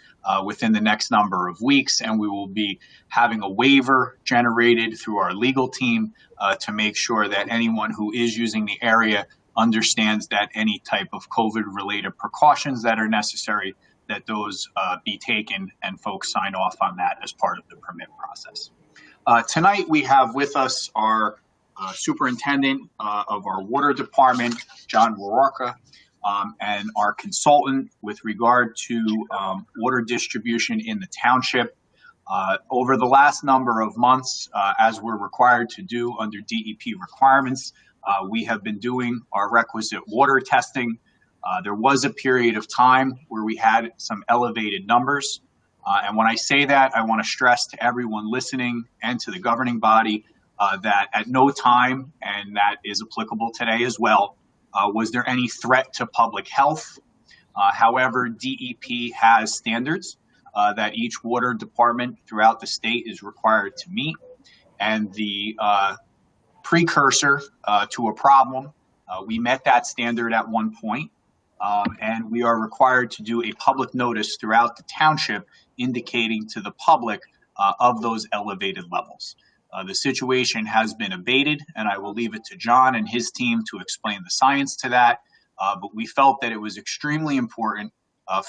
within the next number of weeks, and we will be having a waiver generated through our legal team to make sure that anyone who is using the area understands that any type of COVID-related precautions that are necessary, that those be taken and folks sign off on that as part of the permit process. Tonight we have with us our superintendent of our water department, John Warorka, and our consultant with regard to water distribution in the township. Over the last number of months, as we're required to do under DEP requirements, we have been doing our requisite water testing. There was a period of time where we had some elevated numbers. And when I say that, I want to stress to everyone listening and to the governing body that at no time, and that is applicable today as well, was there any threat to public health. However, DEP has standards that each water department throughout the state is required to meet. And the precursor to a problem, we met that standard at one point. and we are required to do a public notice throughout the township indicating to the public of those elevated levels. The situation has been abated, and I will leave it to John and his team to explain the science to that. But we felt that it was extremely important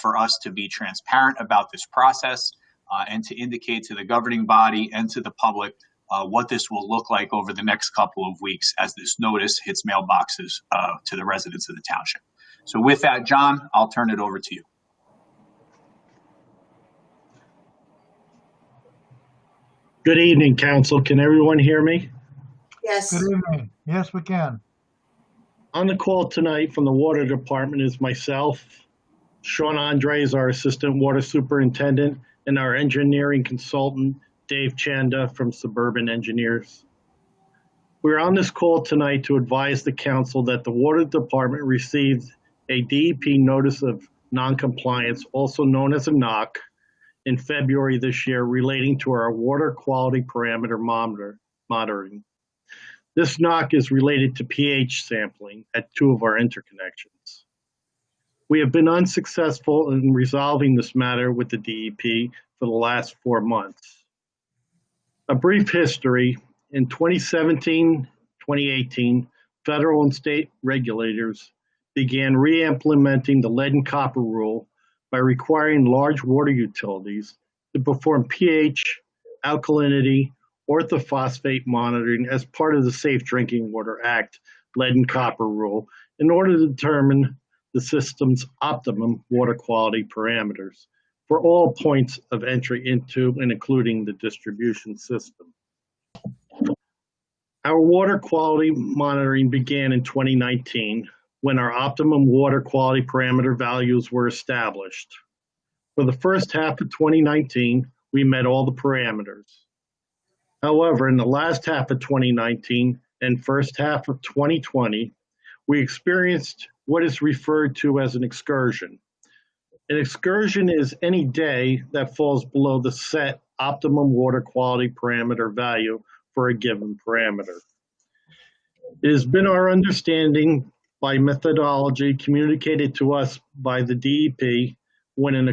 for us to be transparent about this process and to indicate to the governing body and to the public what this will look like over the next couple of weeks as this notice hits mailboxes to the residents of the township. So with that, John, I'll turn it over to you. Good evening, Council. Can everyone hear me? Yes. Good evening. Yes, we can. On the call tonight from the Water Department is myself, Sean Andres, our Assistant Water Superintendent, and our engineering consultant, Dave Chanda from Suburban Engineers. We're on this call tonight to advise the Council that the Water Department received a DEP Notice of Noncompliance, also known as a NOC, in February this year relating to our water quality parameter monitoring. This NOC is related to pH sampling at 2 of our interconnections. We have been unsuccessful in resolving this matter with the DEP for the last 4 months. A brief history: in 2017-2018, federal and state regulators began re-implementing the lead and copper rule by requiring large water utilities to perform pH, alkalinity, orthophosphate monitoring as part of the Safe Drinking Water Act lead and copper rule in order to determine the system's optimum water quality parameters for all points of entry into and including the distribution system. Our water quality monitoring began in 2019 when our optimum water quality parameter values were established. For the first half of 2019, we met all the parameters. However, in the last half of 2019 and first half of 2020, we experienced what is referred to as an excursion. An excursion is any day that falls below the set optimum water quality parameter value for a given parameter. It has been our understanding by methodology communicated to us by the DEP, when an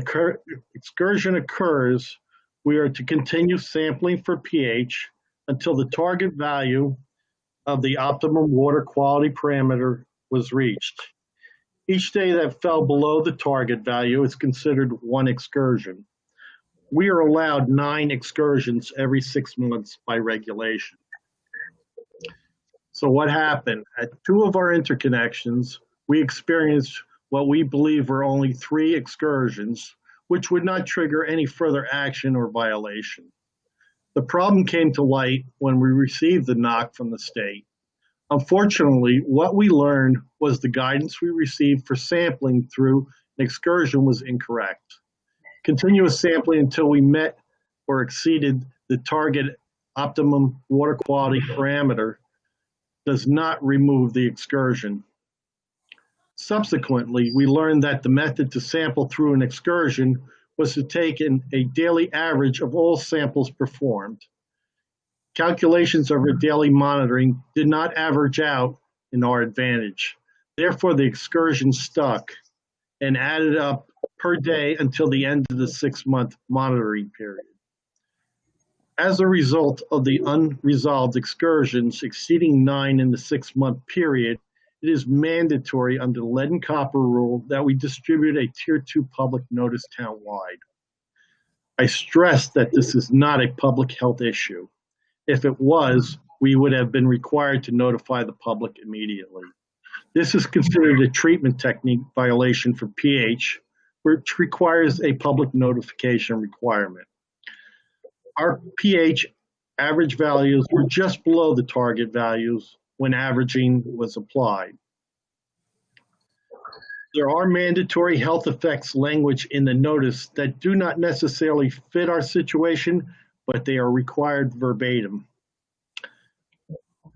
excursion occurs, we are to continue sampling for pH until the target value of the optimum water quality parameter was reached. Each day that fell below the target value is considered one excursion. We are allowed 9 excursions every 6 months by regulation. So what happened? At 2 of our interconnections, we experienced what we believe were only 3 excursions, which would not trigger any further action or violation. The problem came to light when we received the NOC from the state. Unfortunately, what we learned was the guidance we received for sampling through an excursion was incorrect. Continuous sampling until we met or exceeded the target optimum water quality parameter does not remove the excursion. Subsequently, we learned that the method to sample through an excursion was to take a daily average of all samples performed. Calculations of our daily monitoring did not average out in our advantage. Therefore, the excursion stuck and added up per day until the end of the 6-month monitoring period. As a result of the unresolved excursions exceeding 9 in the 6-month period, it is mandatory under the lead and copper rule that we distribute a Tier 2 public notice townwide. I stress that this is not a public health issue. If it was, we would have been required to notify the public immediately. This is considered a treatment technique violation for pH, which requires a public notification requirement. Our pH average values were just below the target values when averaging was applied. There are mandatory health effects language in the notice that do not necessarily fit our situation, but they are required verbatim.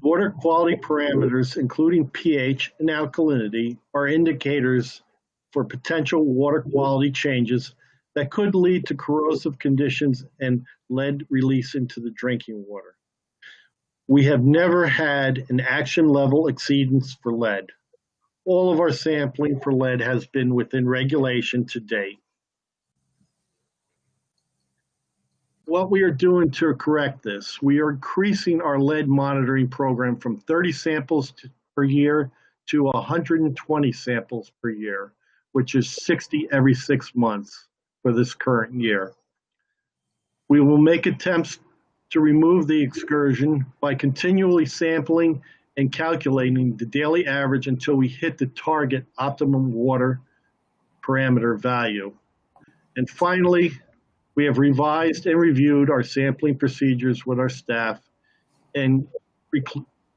Water quality parameters, including pH and alkalinity, are indicators for potential water quality changes that could lead to corrosive conditions and lead release into the drinking water. We have never had an action level exceedance for lead. All of our sampling for lead has been within regulation to date. What we are doing to correct this, we are increasing our lead monitoring program from 30 samples per year to 120 samples per year, which is 60 every 6 months for this current year. We will make attempts to remove the excursion by continually sampling and calculating the daily average until we hit the target optimum water parameter value. And finally, we have revised and reviewed our sampling procedures with our staff and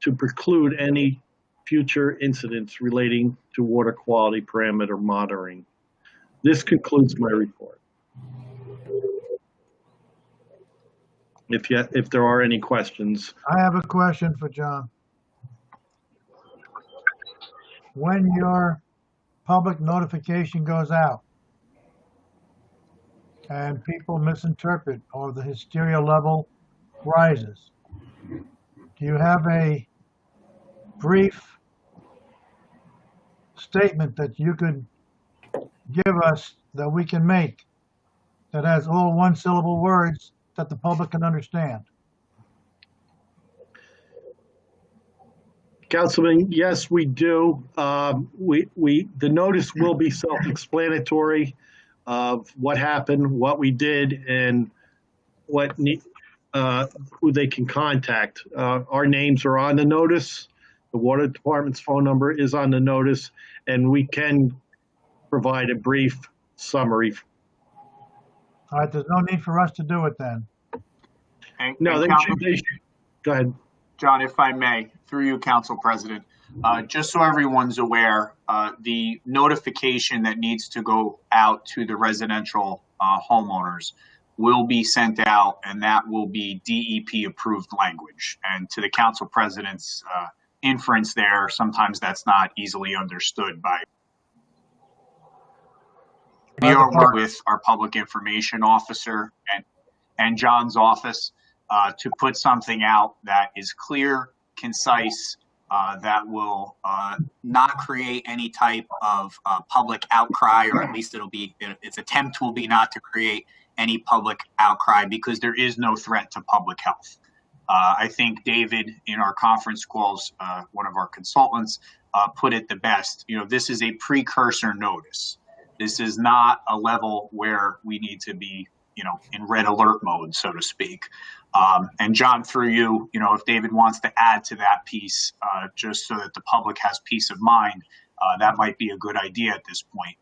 to preclude any future incidents relating to water quality parameter monitoring. This concludes my report. If there are any questions. I have a question for John. When your public notification goes out and people misinterpret or the hysteria level rises, do you have a brief statement that you could give us that we can make that has all one-syllable words that the public can understand? Councilman, yes, we do. The notice will be self-explanatory of what happened, what we did, and who they can contact. Our names are on the notice. The water department's phone number is on the notice, and we can provide a brief summary. All right, there's no need for us to do it then. No, they should. Go ahead. John, if I may, through you, Council President, just so everyone's aware, the notification that needs to go out to the residential homeowners will be sent out, and that will be DEP approved language. And to the Council President's inference there, sometimes that's not easily understood by. We are working with our public information officer and John's office to put something out that is clear, concise, that will not create any type of public outcry, or at least its attempt will be not to create any public outcry, because there is no threat to public health. I think David, in our conference calls, one of our consultants, put it the best. You know, this is a precursor notice. This is not a level where we need to be, in red alert mode, so to speak. And John, through you, if David wants to add to that piece, just so that the public has peace of mind, that might be a good idea at this point.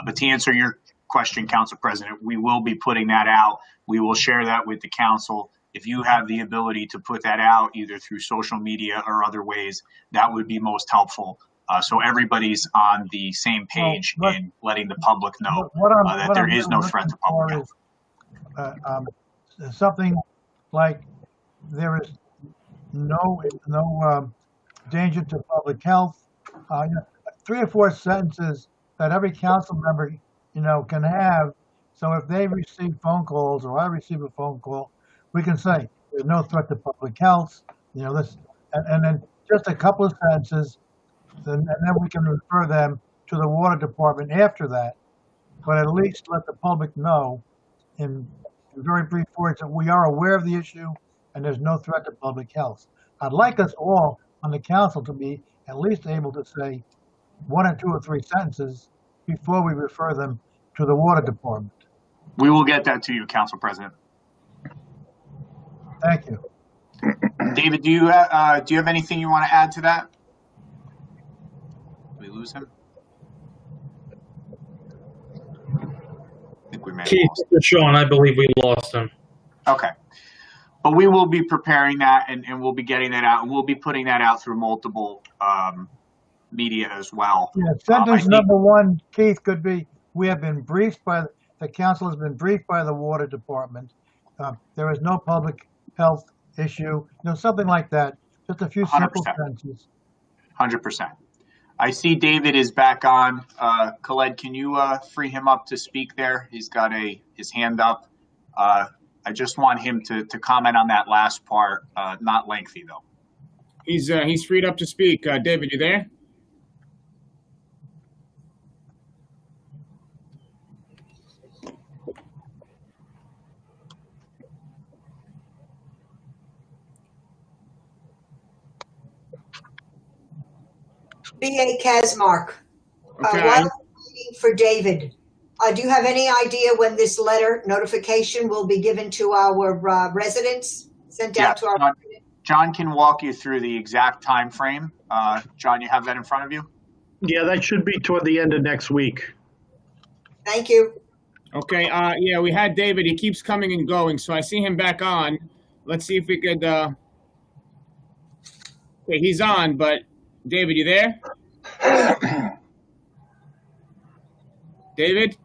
But to answer your question, Council President, we will be putting that out. We will share that with the council. If you have the ability to put that out either through social media or other ways, that would be most helpful. So everybody's on the same page in letting the public know that there is no threat to public health. Something like there is no danger to public health. 3 or 4 sentences that every council member, can have. So if they receive phone calls or I receive a phone call, we can say there's no threat to public health. This, and then just a couple of sentences, and then we can refer them to the water department after that. But at least let the public know in very brief words that we are aware of the issue and there's no threat to public health. I'd like us all on the council to be at least able to say 1 or 2 or 3 sentences before we refer them to the water department. We will get that to you, Council President. Thank you. David, do you have anything you want to add to that? Did we lose him? I think we may have lost him. Sean, I believe we lost him. Okay. But we will be preparing that and we'll be getting that out, and we'll be putting that out through multiple media as well. Yeah, sentence number 1, Keith, could be, we have been briefed by, the council has been briefed by the water department. There is no public health issue, something like that. Just a few simple 100%. sentences. 100%. I see David is back on. Khaled, can you free him up to speak there? He's got his hand up. I just want him to comment on that last part, not lengthy though. He's freed up to speak. David, you there? B.A. Kazmark. Okay. While we're waiting for David, do you have any idea when this letter notification will be given to our residents, sent out to our? John can walk you through the exact time frame. John, you have that in front of you? Yeah, that should be toward the end of next week. Thank you. Okay. Yeah, we had David. He keeps coming and going, so I see him back on. Let's see if we could. Okay, he's on, but David, you there? David?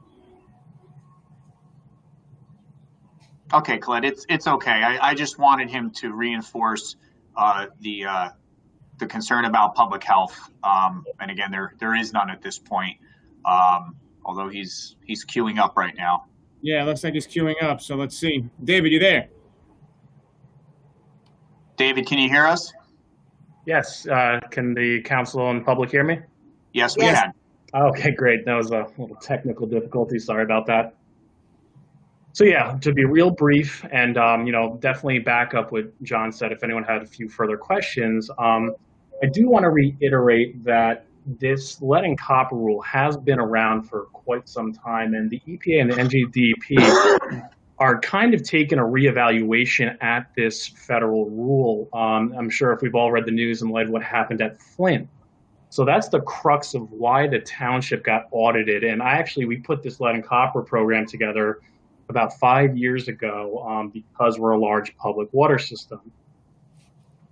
Okay, Colette, it's okay. I just wanted him to reinforce the concern about public health. And again, there is none at this point, although he's queuing up right now. Yeah, looks like he's queuing up. So let's see. David, you there? David, can you hear us? Yes. Can the council and public hear me? Yes, we can. Okay, great. That was a little technical difficulty. Sorry about that. So yeah, to be real brief and, definitely back up what John said, if anyone had a few further questions, I do want to reiterate that this lead and copper rule has been around for quite some time, and the EPA and the NJDEP are kind of taking a reevaluation at this federal rule. I'm sure if we've all read the news in light of what happened at Flint. So that's the crux of why the township got audited. And we put this lead and copper program together about 5 years ago because we're a large public water system.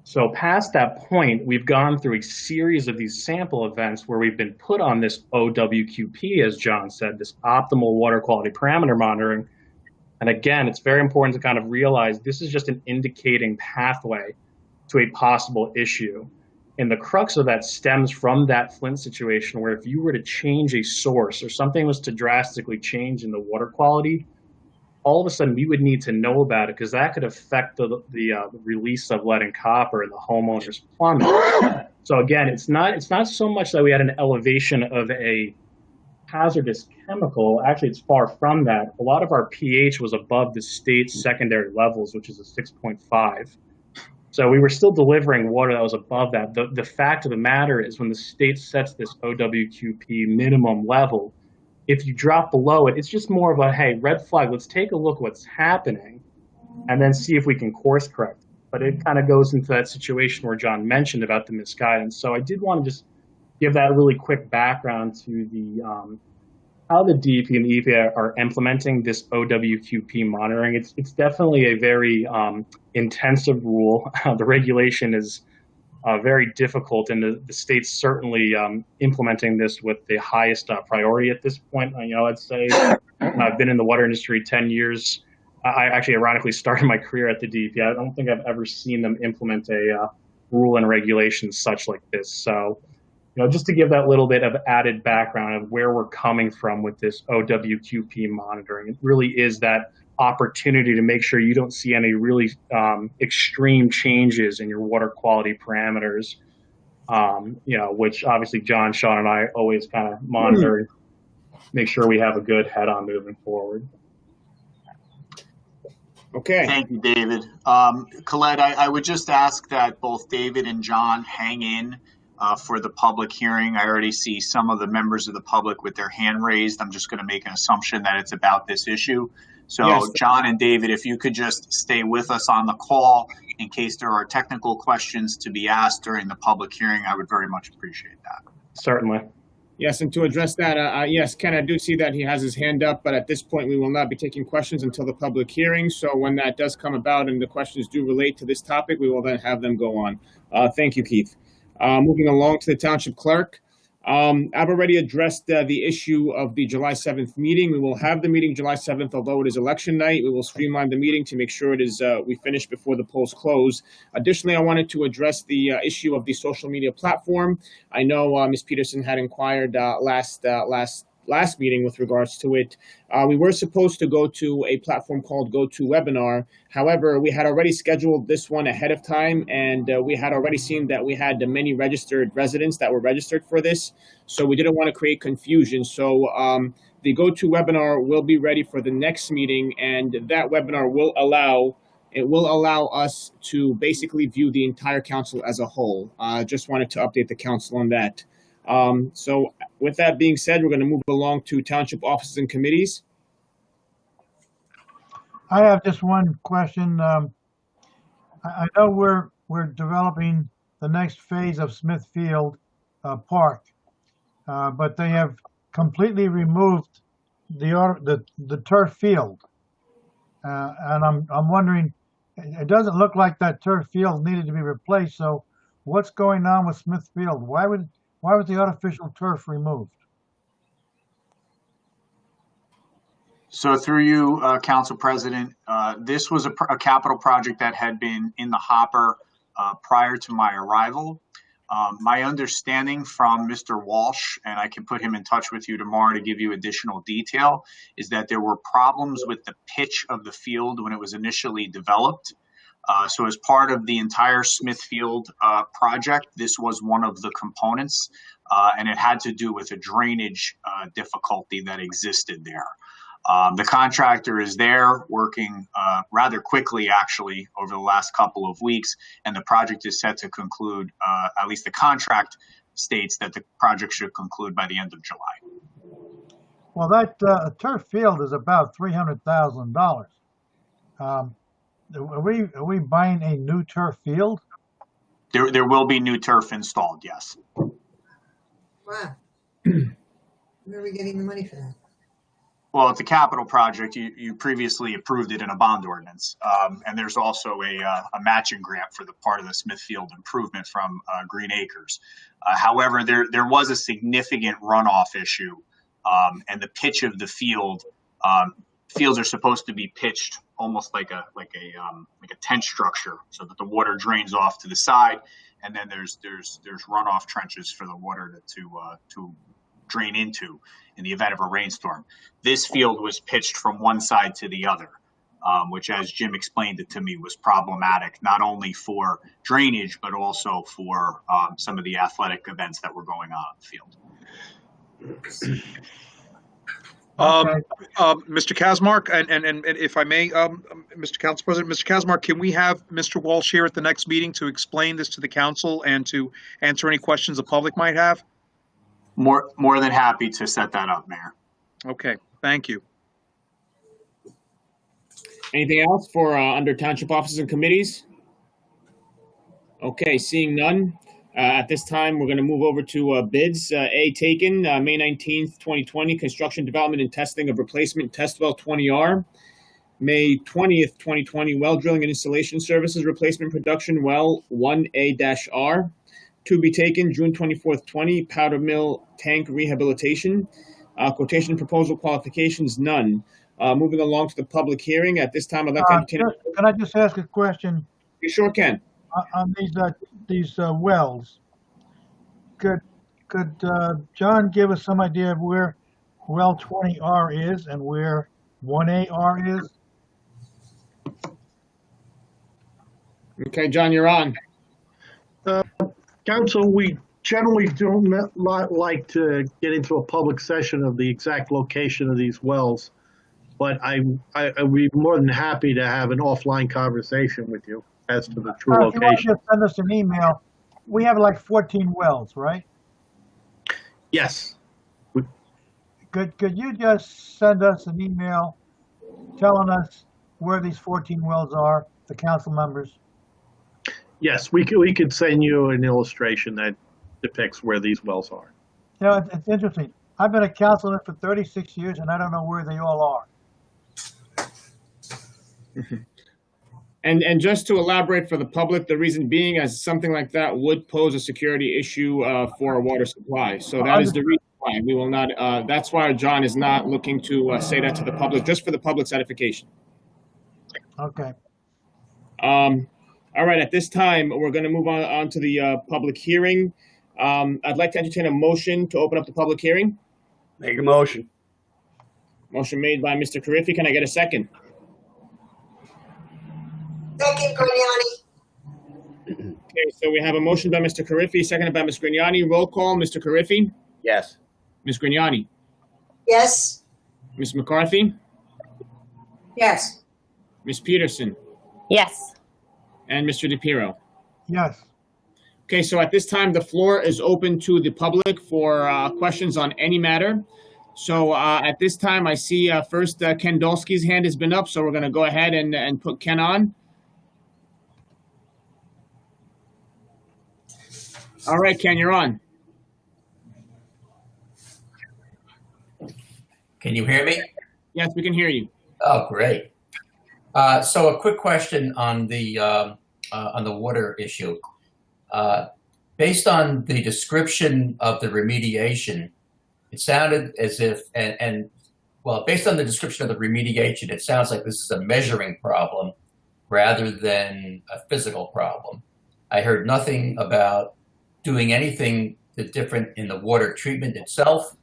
So past that point, we've gone through a series of these sample events where we've been put on this OWQP, as John said, this optimal water quality parameter monitoring. And again, it's very important to kind of realize this is just an indicating pathway to a possible issue. And the crux of that stems from that Flint situation where if you were to change a source or something was to drastically change in the water quality, all of a sudden we would need to know about it because that could affect the release of lead and copper in the homeowner's plumbing. So again, it's not so much that we had an elevation of a hazardous chemical. Actually, it's far from that. A lot of our pH was above the state's secondary levels, which is a 6.5. So we were still delivering water that was above that. The fact of the matter is when the state sets this OWQP minimum level, if you drop below it, it's just more of a, hey, red flag, let's take a look what's happening and then see if we can course correct. But it kind of goes into that situation where John mentioned about the misguidance. So I did want to just give that really quick background to the how the DEP and the EPA are implementing this OWQP monitoring. It's definitely a very intensive rule. The regulation is very difficult, and the state's certainly implementing this with the highest priority at this point. I'd say I've been in the water industry 10 years. I actually ironically started my career at the DEP. I don't think I've ever seen them implement a rule and regulation such like this. So, just to give that little bit of added background of where we're coming from with this OWQP monitoring, it really is that opportunity to make sure you don't see any really extreme changes in your water quality parameters, which obviously John, Sean, and I always kind of monitor, make sure we have a good head on moving forward. Okay. Thank you, David. Colette, I would just ask that both David and John hang in for the public hearing. I already see some of the members of the public with their hand raised. I'm just going to make an assumption that it's about this issue. So yes. John and David, if you could just stay with us on the call in case there are technical questions to be asked during the public hearing, I would very much appreciate that. Certainly. Yes, and to address that, yes, Ken, I do see that he has his hand up, but at this point we will not be taking questions until the public hearing. So when that does come about and the questions do relate to this topic, we will then have them go on. Thank you, Keith. Moving along to the Township Clerk. I've already addressed the issue of the July 7th meeting. We will have the meeting July 7th, although it is election night. We will streamline the meeting to make sure it is we finish before the polls close. Additionally, I wanted to address the issue of the social media platform. I know Ms. Peterson had inquired last meeting with regards to it. We were supposed to go to a platform called GoToWebinar. However, we had already scheduled this one ahead of time, and we had already seen that we had many registered residents that were registered for this. So we didn't want to create confusion. So the GoToWebinar will be ready for the next meeting, and that webinar will allow us to basically view the entire council as a whole. Just wanted to update the council on that. So with that being said, we're going to move along to township offices and committees. I have just one question. I know we're developing the next phase of Smithfield Park, but they have completely removed the turf field, and I'm wondering. It doesn't look like that turf field needed to be replaced. So, what's going on with Smithfield? Why was the artificial turf removed? So through you, Council President, this was a capital project that had been in the hopper prior to my arrival. My understanding from Mr. Walsh, and I can put him in touch with you tomorrow to give you additional detail, is that there were problems with the pitch of the field when it was initially developed. So as part of the entire Smithfield project, this was one of the components, and it had to do with a drainage difficulty that existed there. The contractor is there working rather quickly, actually, over the last couple of weeks, and the project is set to conclude, at least the contract states that the project should conclude by the end of July. Well, that turf field is about $300,000. Are we buying a new turf field? There will be new turf installed, yes. Wow. Where are we getting the money for that? Well, it's a capital project. You previously approved it in a bond ordinance. And there's also a matching grant for the part of the Smithfield improvement from Green Acres. However, there was a significant runoff issue, and the pitch of the field, fields are supposed to be pitched almost like a tent structure so that the water drains off to the side. And then there's runoff trenches for the water to drain into in the event of a rainstorm. This field was pitched from one side to the other, which, as Jim explained it to me, was problematic, not only for drainage, but also for some of the athletic events that were going on the field. Mr. Kazmark, and if I may, Mr. Council President, Mr. Kazmark, can we have Mr. Walsh here at the next meeting to explain this to the council and to answer any questions the public might have? More than happy to set that up, Mayor. Okay, thank you. Anything else for under township offices and committees? Okay, seeing none. At this time, we're going to move over to bids. A taken, May 19th, 2020, construction, development, and testing of replacement test well 20R. May 20th, 2020, well drilling and installation services replacement production well 1A-R. To be taken, June 24th, 20, powder mill tank rehabilitation. Quotation proposal qualifications, none. Moving along to the public hearing. At this time, I'd like to entertain. Can I just ask a question? You sure can. On these wells, could John give us some idea of where well 20R is and where 1AR is? Okay, John, you're on. Council, we generally don't like to get into a public session of the exact location of these wells, but I'd be more than happy to have an offline conversation with you as to the true If you want to location. just send us an email, we have like 14 wells, right? Yes. Could you just send us an email telling us where these 14 wells are, the council members? Yes, we could send you an illustration that depicts where these wells are. You know, it's interesting. I've been a councilman for 36 years, and I don't know where they all are. And just to elaborate for the public, the reason being, as something like that would pose a security issue for our water supply. So that is the reason why we will not. That's why John is not looking to say that to the public, just for the public's edification. Okay. All right. At this time, we're going to move on to the public hearing. I'd like to entertain a motion to open up the public hearing. Make a motion. Motion made by Mr. Carriffy. Can I get a second? Second, Grignani. Okay, so we have a motion by Mr. Carriffy, seconded by Ms. Grignani. Roll call, Mr. Carriffy? Yes. Ms. Grignani? Yes. Ms. McCarthy? Yes. Ms. Peterson? Yes. And Mr. DePiero? Yes. Okay, so at this time, the floor is open to the public for questions on any matter. So at this time, I see first Ken Dolsky's hand has been up, so we're going to go ahead and put Ken on. All right, Ken, you're on. Can you hear me? Yes, we can hear you. Oh, great. So a quick question on the water issue. Based on the description of the remediation, it sounded as if, well, based on the description of the remediation, it sounds like this is a measuring problem rather than a physical problem. I heard nothing about doing anything different in the water treatment itself,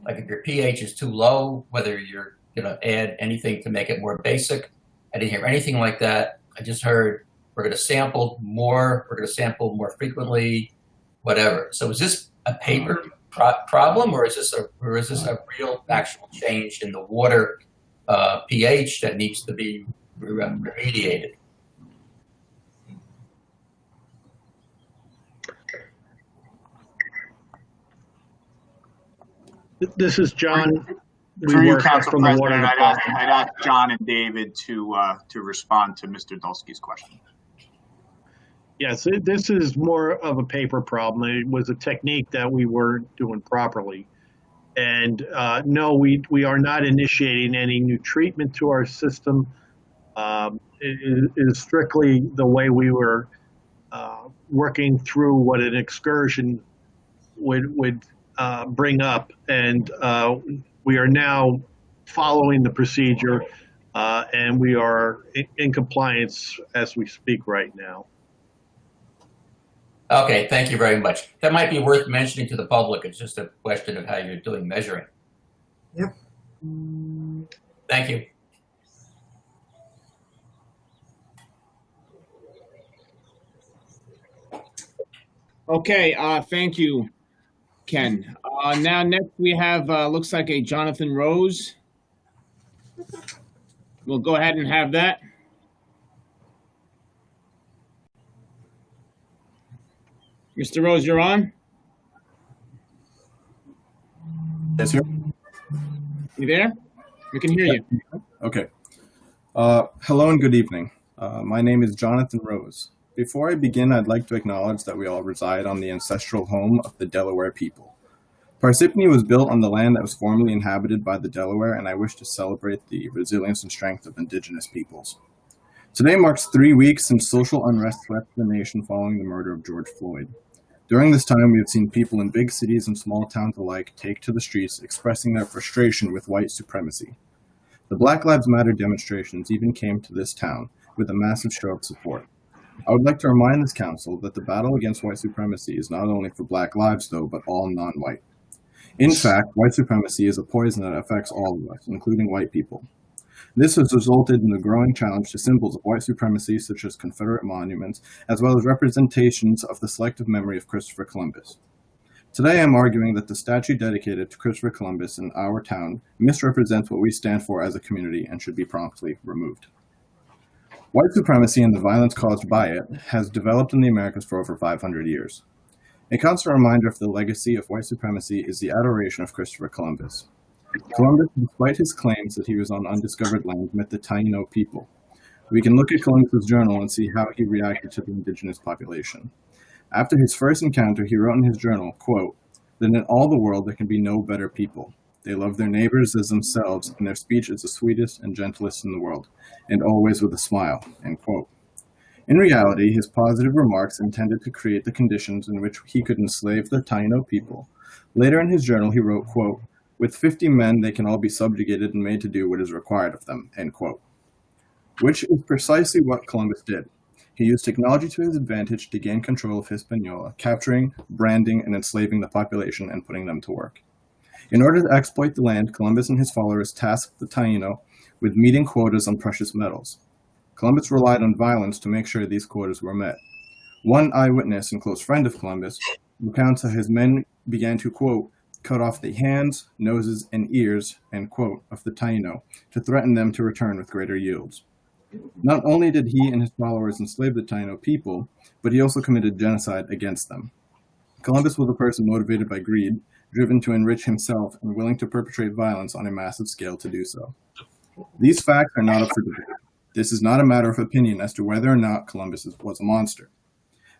like if your pH is too low, whether you're going to add anything to make it more basic. I didn't hear anything like that. I just heard we're going to sample more, we're going to sample more frequently, whatever. So is this a paper problem, or is this a real actual change in the water pH that needs to be remediated? This is John. Through you, Council President, I'd ask John and David to respond to Mr. Dulsky's question. Yes, this is more of a paper problem. It was a technique that we weren't doing properly. And no, we are not initiating any new treatment to our system. It is strictly the way we were working through what an excursion would bring up. And we are now following the procedure, and we are in compliance as we speak right now. Okay, thank you very much. That might be worth mentioning to the public. It's just a question of how you're doing measuring. Yep. Thank you. Okay, thank you, Ken. Now next we have, looks like a Jonathan Rose. We'll go ahead and have that. Mr. Rose, you're on? Yes, sir. You there? We can hear you. Okay. Hello and good evening. My name is Jonathan Rose. Before I begin, I'd like to acknowledge that we all reside on the ancestral home of the Delaware people. Parsippany was built on the land that was formerly inhabited by the Delaware, and I wish to celebrate the resilience and strength of indigenous peoples. Today marks 3 weeks since social unrest swept the nation following the murder of George Floyd. During this time, we have seen people in big cities and small towns alike take to the streets, expressing their frustration with white supremacy. The Black Lives Matter demonstrations even came to this town with a massive show of support. I would like to remind this council that the battle against white supremacy is not only for Black lives, though, but all non-white. In fact, white supremacy is a poison that affects all of us, including white people. This has resulted in a growing challenge to symbols of white supremacy, such as Confederate monuments, as well as representations of the selective memory of Christopher Columbus. Today, I'm arguing that the statue dedicated to Christopher Columbus in our town misrepresents what we stand for as a community and should be promptly removed. White supremacy and the violence caused by it has developed in the Americas for over 500 years. A constant reminder of the legacy of white supremacy is the adoration of Christopher Columbus. Columbus, despite his claims that he was on undiscovered land, met the Taino people. We can look at Columbus's journal and see how he reacted to the indigenous population. After his first encounter, he wrote in his journal, quote, "That in all the world there can be no better people. They love their neighbors as themselves, and their speech is the sweetest and gentlest in the world, and always with a smile," end quote. In reality, his positive remarks intended to create the conditions in which he could enslave the Taino people. Later in his journal, he wrote, quote, "With 50 men, they can all be subjugated and made to do what is required of them," end quote. Which is precisely what Columbus did. He used technology to his advantage to gain control of Hispaniola, capturing, branding, and enslaving the population and putting them to work. In order to exploit the land, Columbus and his followers tasked the Taino with meeting quotas on precious metals. Columbus relied on violence to make sure these quotas were met. One eyewitness and close friend of Columbus recounts how his men began to, quote, "cut off the hands, noses, and ears," end quote, of the Taino to threaten them to return with greater yields. Not only did he and his followers enslave the Taino people, but he also committed genocide against them. Columbus was a person motivated by greed, driven to enrich himself, and willing to perpetrate violence on a massive scale to do so. These facts are not up for debate. This is not a matter of opinion as to whether or not Columbus was a monster.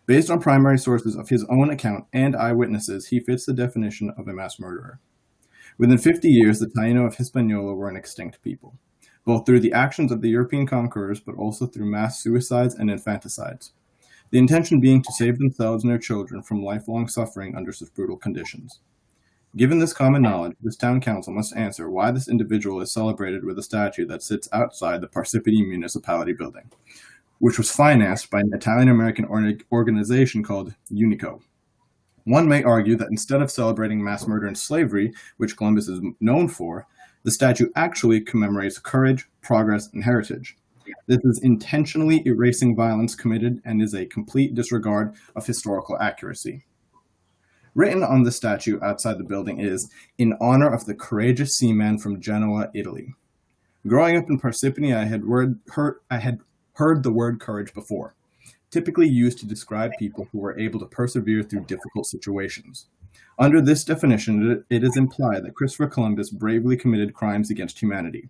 Based on primary sources of his own account and eyewitnesses, he fits the definition of a mass murderer. Within 50 years, the Taino of Hispaniola were an extinct people, both through the actions of the European conquerors, but also through mass suicides and infanticides. The intention being to save themselves and their children from lifelong suffering under such brutal conditions. Given this common knowledge, this town council must answer why this individual is celebrated with a statue that sits outside the Parsippany Municipality building, which was financed by an Italian-American organization called UNICO. One may argue that instead of celebrating mass murder and slavery, which Columbus is known for, the statue actually commemorates courage, progress, and heritage. This is intentionally erasing violence committed and is a complete disregard of historical accuracy. Written on the statue outside the building is, in honor of the courageous seaman from Genoa, Italy. Growing up in Parsippany, I had heard the word courage before, typically used to describe people who were able to persevere through difficult situations. Under this definition, it is implied that Christopher Columbus bravely committed crimes against humanity.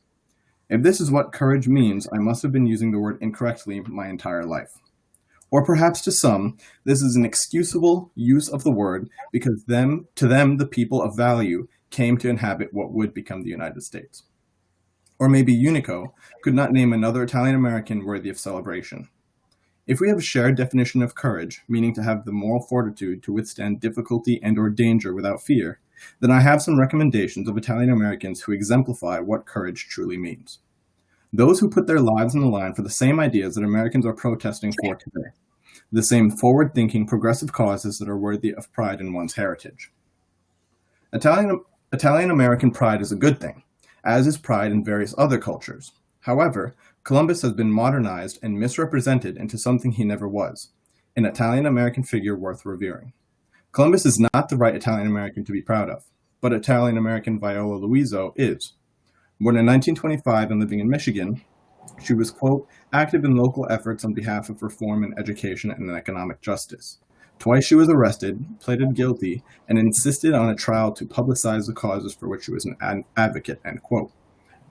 If this is what courage means, I must have been using the word incorrectly my entire life. Or perhaps to some, this is an excusable use of the word because to them, the people of value came to inhabit what would become the United States. Or maybe UNICO could not name another Italian American worthy of celebration. If we have a shared definition of courage, meaning to have the moral fortitude to withstand difficulty and or danger without fear, then I have some recommendations of Italian Americans who exemplify what courage truly means. Those who put their lives on the line for the same ideas that Americans are protesting for today. The same forward-thinking, progressive causes that are worthy of pride in one's heritage. Italian-American pride is a good thing, as is pride in various other cultures. However, Columbus has been modernized and misrepresented into something he never was, an Italian-American figure worth revering. Columbus is not the right Italian-American to be proud of, but Italian-American Viola Liuzzo is. Born in 1925 and living in Michigan, she was, quote, active in local efforts on behalf of reform in education and economic justice. Twice she was arrested, pleaded guilty, and insisted on a trial to publicize the causes for which she was an advocate, end quote.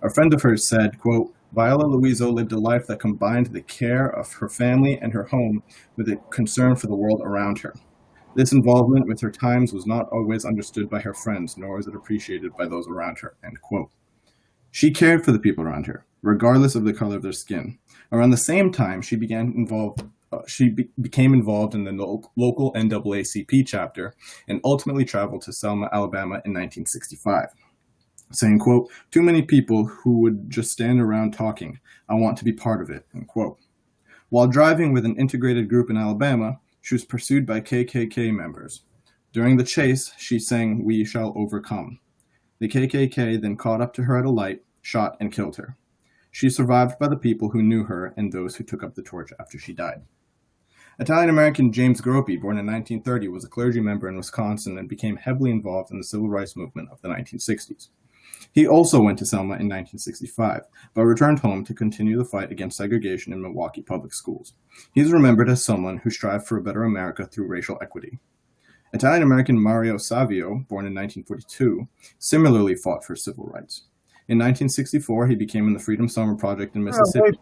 A friend of hers said, quote, Viola Liuzzo lived a life that combined the care of her family and her home with a concern for the world around her. This involvement with her times was not always understood by her friends, nor was it appreciated by those around her, end quote. She cared for the people around her, regardless of the color of their skin. Around the same time, she became involved in the local NAACP chapter and ultimately traveled to Selma, Alabama in 1965, saying, quote, too many people who would just stand around talking. I want to be part of it, end quote. While driving with an integrated group in Alabama, she was pursued by KKK members. During the chase, she sang, We Shall Overcome. The KKK then caught up to her at a light, shot, and killed her. She survived by the people who knew her and those who took up the torch after she died. Italian-American James Gropey, born in 1930, was a clergy member in Wisconsin and became heavily involved in the civil rights movement of the 1960s. He also went to Selma in 1965, but returned home to continue the fight against segregation in Milwaukee public schools. He is remembered as someone who strived for a better America through racial equity. Italian-American Mario Savio, born in 1942, similarly fought for civil rights. In 1964, he became in the Freedom Summer Project in Mississippi.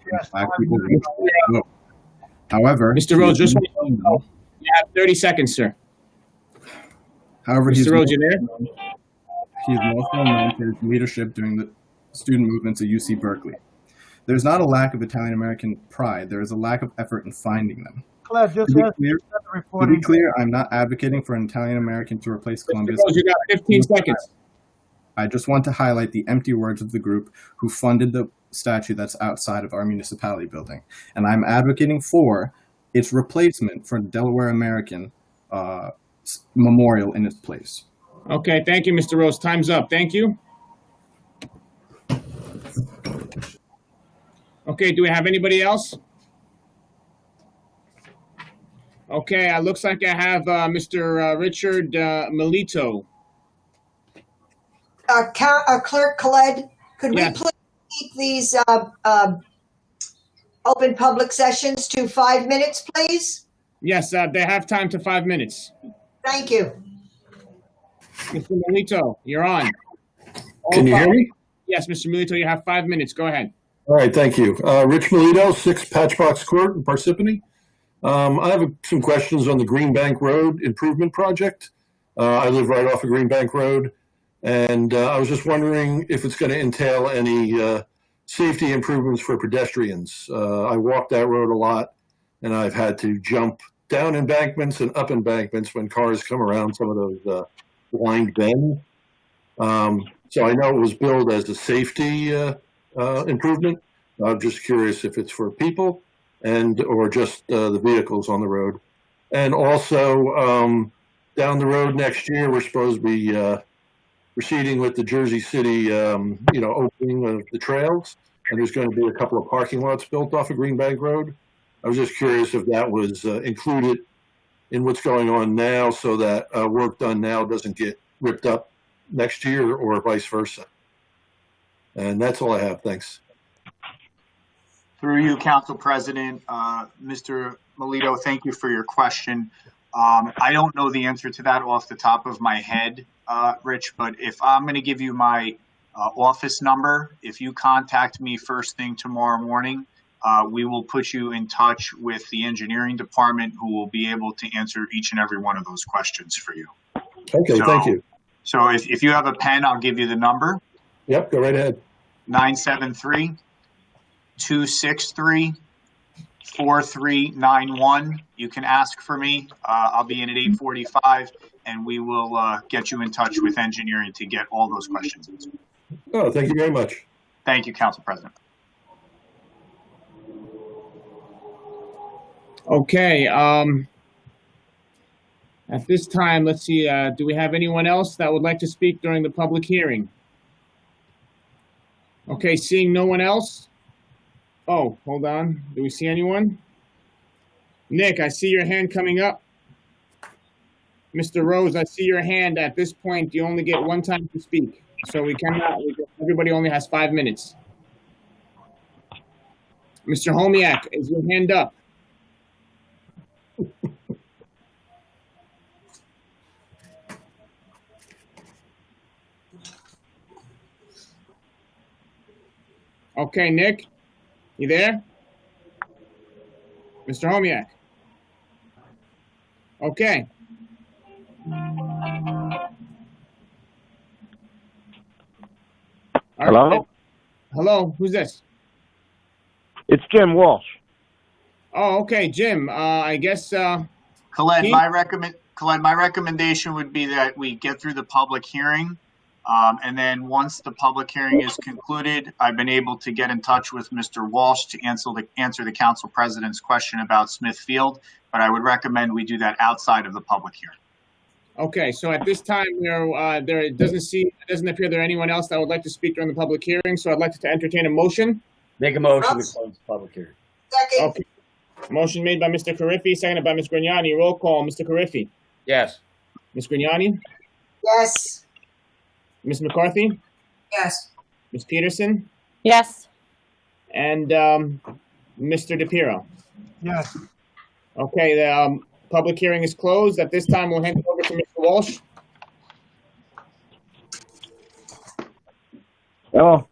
However, Mr. Rhodes, just you have 30 seconds, sir. However, Mr. Rhodes, you there? He is most well known for his leadership during the student movements at UC Berkeley. There's not a lack of Italian-American pride. There is a lack of effort in finding them. To be clear, I'm not advocating for an Italian-American to replace Columbus. You got 15 seconds. I just want to highlight the empty words of the group who funded the statue that's outside of our municipality building. And I'm advocating for its replacement for Delaware American memorial in its place. Okay, thank you, Mr. Rose. Time's up. Thank you. Okay, do we have anybody else? Okay, it looks like I have Mr. Richard Melito. Clerk Khaled, could we please keep these open public sessions to 5 minutes, please? Yes, they have time to 5 minutes. Thank you. Mr. Melito, you're on. Can you hear me? Yes, Mr. Melito, you have 5 minutes. Go ahead. All right, thank you. Rich Melito, 6 Patchbox Court in Parsippany. I have some questions on the Green Bank Road improvement project. I live right off of Green Bank Road, and I was just wondering if it's going to entail any safety improvements for pedestrians. I walk that road a lot, and I've had to jump down embankments and up embankments when cars come around some of those blind bends. So I know it was billed as a safety improvement. I'm just curious if it's for people or just the vehicles on the road. And also down the road next year, we're supposed to be proceeding with the Jersey City, opening of the trails. And there's going to be a couple of parking lots built off of Green Bank Road. I was just curious if that was included in what's going on now so that work done now doesn't get ripped up next year or vice versa. And that's all I have. Thanks. Through you, Council President, Mr. Melito, thank you for your question. I don't know the answer to that off the top of my head, Rich, but if I'm going to give you my office number, if you contact me first thing tomorrow morning, we will put you in touch with the engineering department who will be able to answer each and every one of those questions for you. Okay, thank you. So if you have a pen, I'll give you the number. Yep, go right ahead. 973-263-4391. You can ask for me. I'll be in at 8:45, and we will get you in touch with engineering to get all those questions answered. Oh, thank you very much. Thank you, Council President. Okay. At this time, let's see, do we have anyone else that would like to speak during the public hearing? Okay, seeing no one else. Oh, hold on. Do we see anyone? Nick, I see your hand coming up. Mr. Rose, I see your hand. At this point, you only get one time to speak. So everybody only has 5 minutes. Mr. Homiak, is your hand up? Okay, Nick, you there? Mr. Homiak? Okay. Hello? Right. Hello, who's this? It's Jim Walsh. Oh, okay, Jim. I guess. Khaled, my recommendation would be that we get through the public hearing, and then once the public hearing is concluded, I've been able to get in touch with Mr. Walsh to answer the Council President's question about Smith Field. But I would recommend we do that outside of the public hearing. Okay, so at this time, it doesn't appear there anyone else that would like to speak during the public hearing. So I'd like to entertain a motion. Make a motion to close the public hearing. Second. Okay. Motion made by Mr. Carriffy, seconded by Ms. Grignani. Roll call, Mr. Carriffy. Yes. Ms. Grignani? Yes. Ms. McCarthy? Yes. Ms. Peterson? Yes. And Mr. DePiero? Yes. Okay, the public hearing is closed. At this time, we'll hand it over to Mr. Walsh. Hello.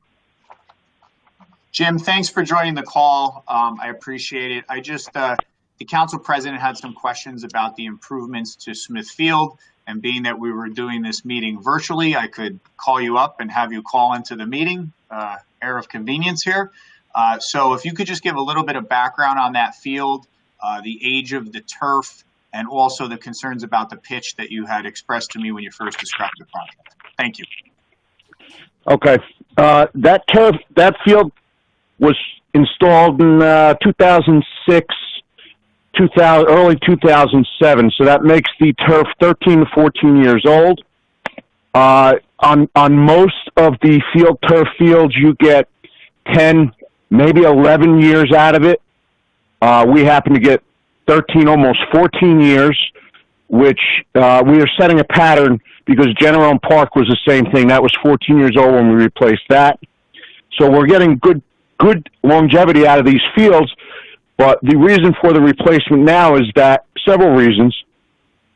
Jim, thanks for joining the call. I appreciate it. The Council President had some questions about the improvements to Smith Field, and being that we were doing this meeting virtually, I could call you up and have you call into the meeting, air of convenience here. So if you could just give a little bit of background on that field, the age of the turf, and also the concerns about the pitch that you had expressed to me when you first described the project. Thank you. Okay. That field was installed in 2006, early 2007. So that makes the turf 13 to 14 years old. On most of the field turf fields, you get 10, maybe 11 years out of it. We happen to get 13, almost 14 years, which we are setting a pattern because General Park was the same thing. That was 14 years old when we replaced that. So we're getting good longevity out of these fields, But the reason for the replacement now is that several reasons.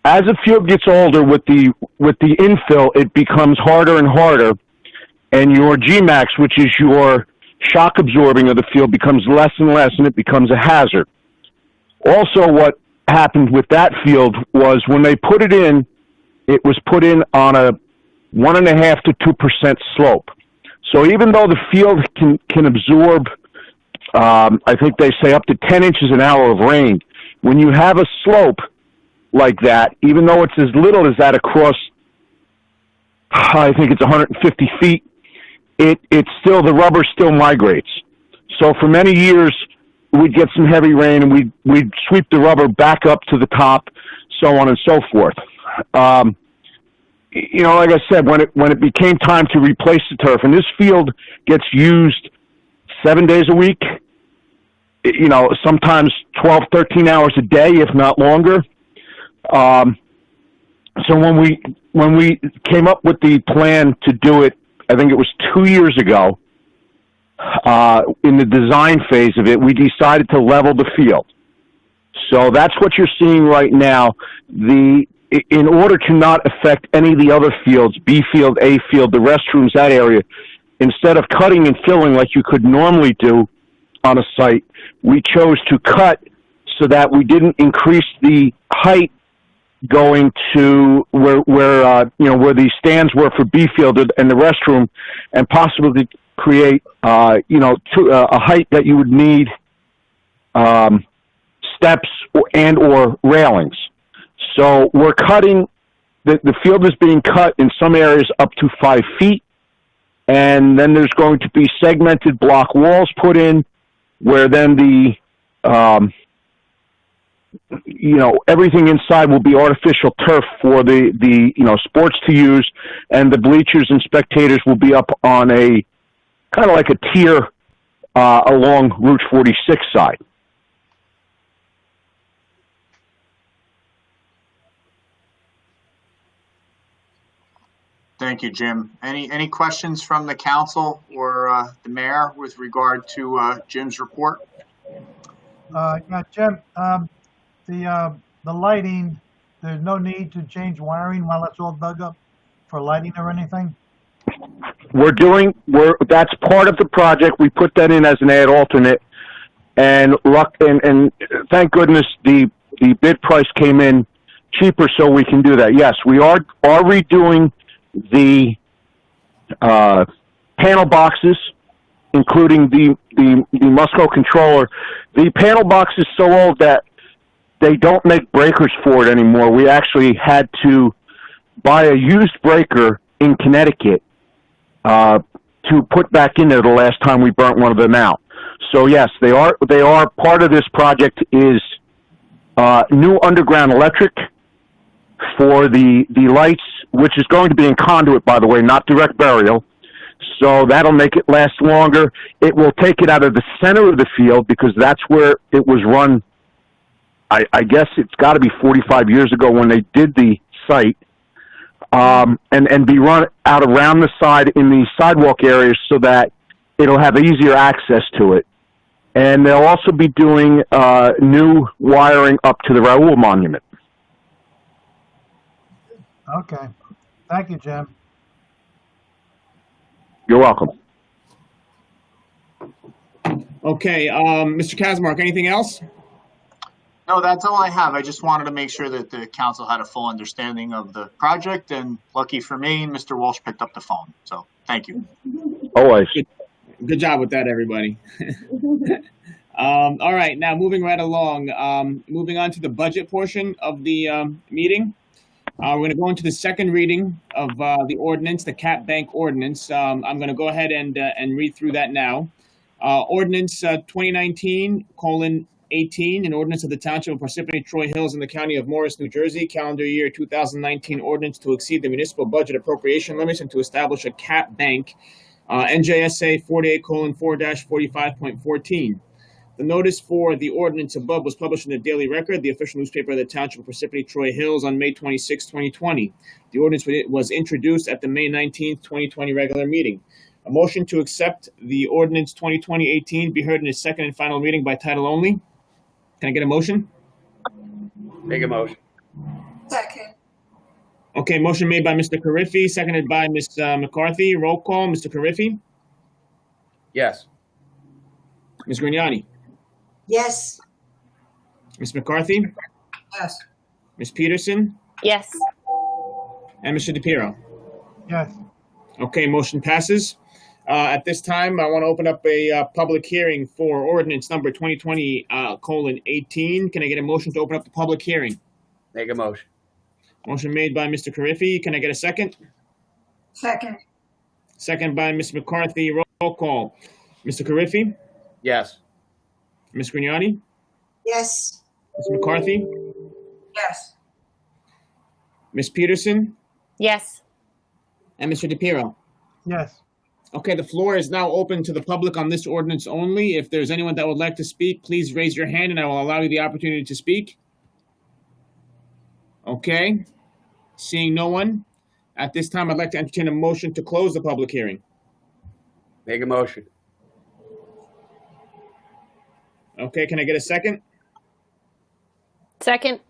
As the field gets older with the infill, it becomes harder and harder, and your Gmax, which is your shock absorbing of the field, becomes less and less, and it becomes a hazard. Also, what happened with that field was when they put it in, it was put in on a 1.5% to 2% slope. So even though the field can absorb, I think they say up to 10 inches an hour of rain, when you have a slope like that, even though it's as little as that across, I think it's 150 feet, it's still, the rubber still migrates. So for many years, we'd get some heavy rain and we'd sweep the rubber back up to the top, so on and so forth. You know, like I said, when it became time to replace the turf, and this field gets used 7 days a week, you know, sometimes 12, 13 hours a day, if not longer. So when we came up with the plan to do it, I think it was 2 years ago, in the design phase of it, we decided to level the field. So that's what you're seeing right now. In order to not affect any of the other fields, B field, A field, the restrooms, that area, instead of cutting and filling like you could normally do on a site, we chose to cut so that we didn't increase the height going to where the stands were for B field and the restroom, and possibly create a height that you would need steps or railings. So we're cutting, the field is being cut in some areas up to 5 feet, and then there's going to be segmented block walls put in, where then everything inside will be artificial turf for the sports to use, and the bleachers and spectators will be up on a kind of like a tier along Route 46 side. Thank you, Jim. Any questions from the council or the mayor with regard to Jim's report? Yeah, Jim, the lighting, there's no need to change wiring while it's all dug up for lighting or anything? That's part of the project. We put that in as an add alternate, and thank goodness the bid price came in cheaper, so we can do that. Yes, we are redoing the panel boxes, including the Musco controller. The panel box is so old that they don't make breakers for it anymore. We actually had to buy a used breaker in Connecticut to put back in there the last time we burnt one of them out. So yes, they are part of this project is new underground electric for the lights, which is going to be in conduit, by the way, not direct burial. So that'll make it last longer. It will take it out of the center of the field because that's where it was run. I guess it's got to be 45 years ago when they did the site, and be run out around the side in the sidewalk areas so that it'll have easier access to it. And they'll also be doing new wiring up to the Raoul Monument. Okay. Thank you, Jim. You're welcome. Okay, Mr. Kazmark, anything else? No, that's all I have. I just wanted to make sure that the council had a full understanding of the project, and lucky for me, Mr. Walsh picked up the phone. So thank you. Always. Good job with that, everybody. All right, now moving right along, moving on to the budget portion of the meeting. We're going to go into the second reading of the ordinance, the Cap Bank ordinance. I'm going to go ahead and read through that now. Ordinance 2019:18, an ordinance of the Township of Parsippany-Troy Hills in the County of Morris, New Jersey, calendar year 2019 ordinance to exceed the municipal budget appropriation limits and to establish a cap bank, NJSA 48:4-45.14. The notice for the ordinance above was published in the Daily Record, the official newspaper of the Township of Parsippany-Troy Hills, on May 26, 2020. The ordinance was introduced at the May 19, 2020 regular meeting. A motion to accept the ordinance 2020-18 be heard in its second and final reading by title only. Can I get a motion? Make a motion. Second. Okay, motion made by Mr. Carriffy, seconded by Ms. McCarthy. Roll call, Mr. Carriffy, Yes. Ms. Grignani, Yes. Ms. McCarthy, Yes. Ms. Peterson, Yes. and Mr. DePiero. Yes. Okay, motion passes. At this time, I want to open up a public hearing for ordinance number 2020:18. Can I get a motion to open up the public hearing? Make a motion. Motion made by Mr. Carriffy. Can I get a second? Second. Second by Ms. McCarthy. Roll call. Mr. Carriffy, Yes. Ms. Grignani, Yes. Ms. McCarthy, Yes. Ms. Peterson, Yes. and Mr. DePiero. Yes. Okay, the floor is now open to the public on this ordinance only. If there's anyone that would like to speak, please raise your hand and I will allow you the opportunity to speak. Okay, seeing no one, at this time, I'd like to entertain a motion to close the public hearing. Make a motion. Okay, can I get a second? Second.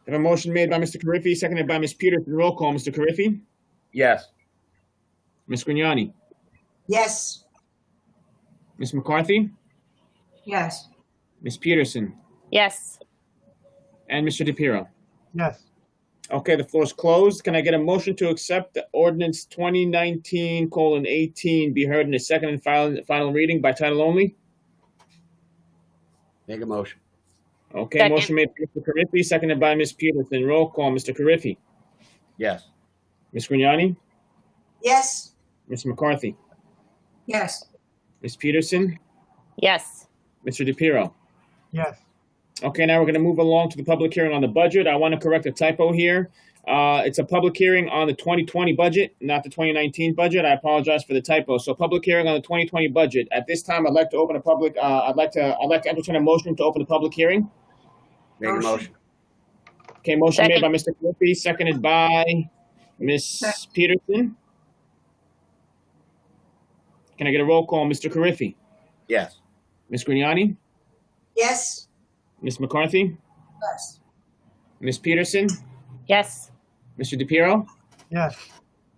I have a motion made by Mr. Carriffy, seconded by Ms. Peterson. Roll call, Mr. Carriffy, Yes. Ms. Grignani, Yes. Ms. McCarthy, Yes. Ms. Peterson, Yes. and Mr. DePiero. Yes. Okay, the floor is closed. Can I get a motion to accept the ordinance 2019:18 be heard in a second and final reading by title only? Make a motion. Okay, Second. motion made by Mr. Carriffy, seconded by Ms. Peterson. Roll call, Mr. Carriffy, Yes. Ms. Grignani, Yes. Ms. McCarthy, Yes. Ms. Peterson, Yes. Mr. DePiero. Yes. Okay, now we're going to move along to the public hearing on the budget. I want to correct a typo here. It's a public hearing on the 2020 budget, not the 2019 budget. I apologize for the typo. So, public hearing on the 2020 budget. At this time, I'd like to open a public. I'd like to entertain a motion to open the public hearing. Make a motion. Okay, motion made Second. by Mr. Carriffy, seconded by Ms. Peterson. Can I get a roll call, Mr. Carriffy, Yes. Ms. Grignani, Yes. Ms. McCarthy, Yes. Ms. Peterson, Yes. Mr. DePiero? Yes.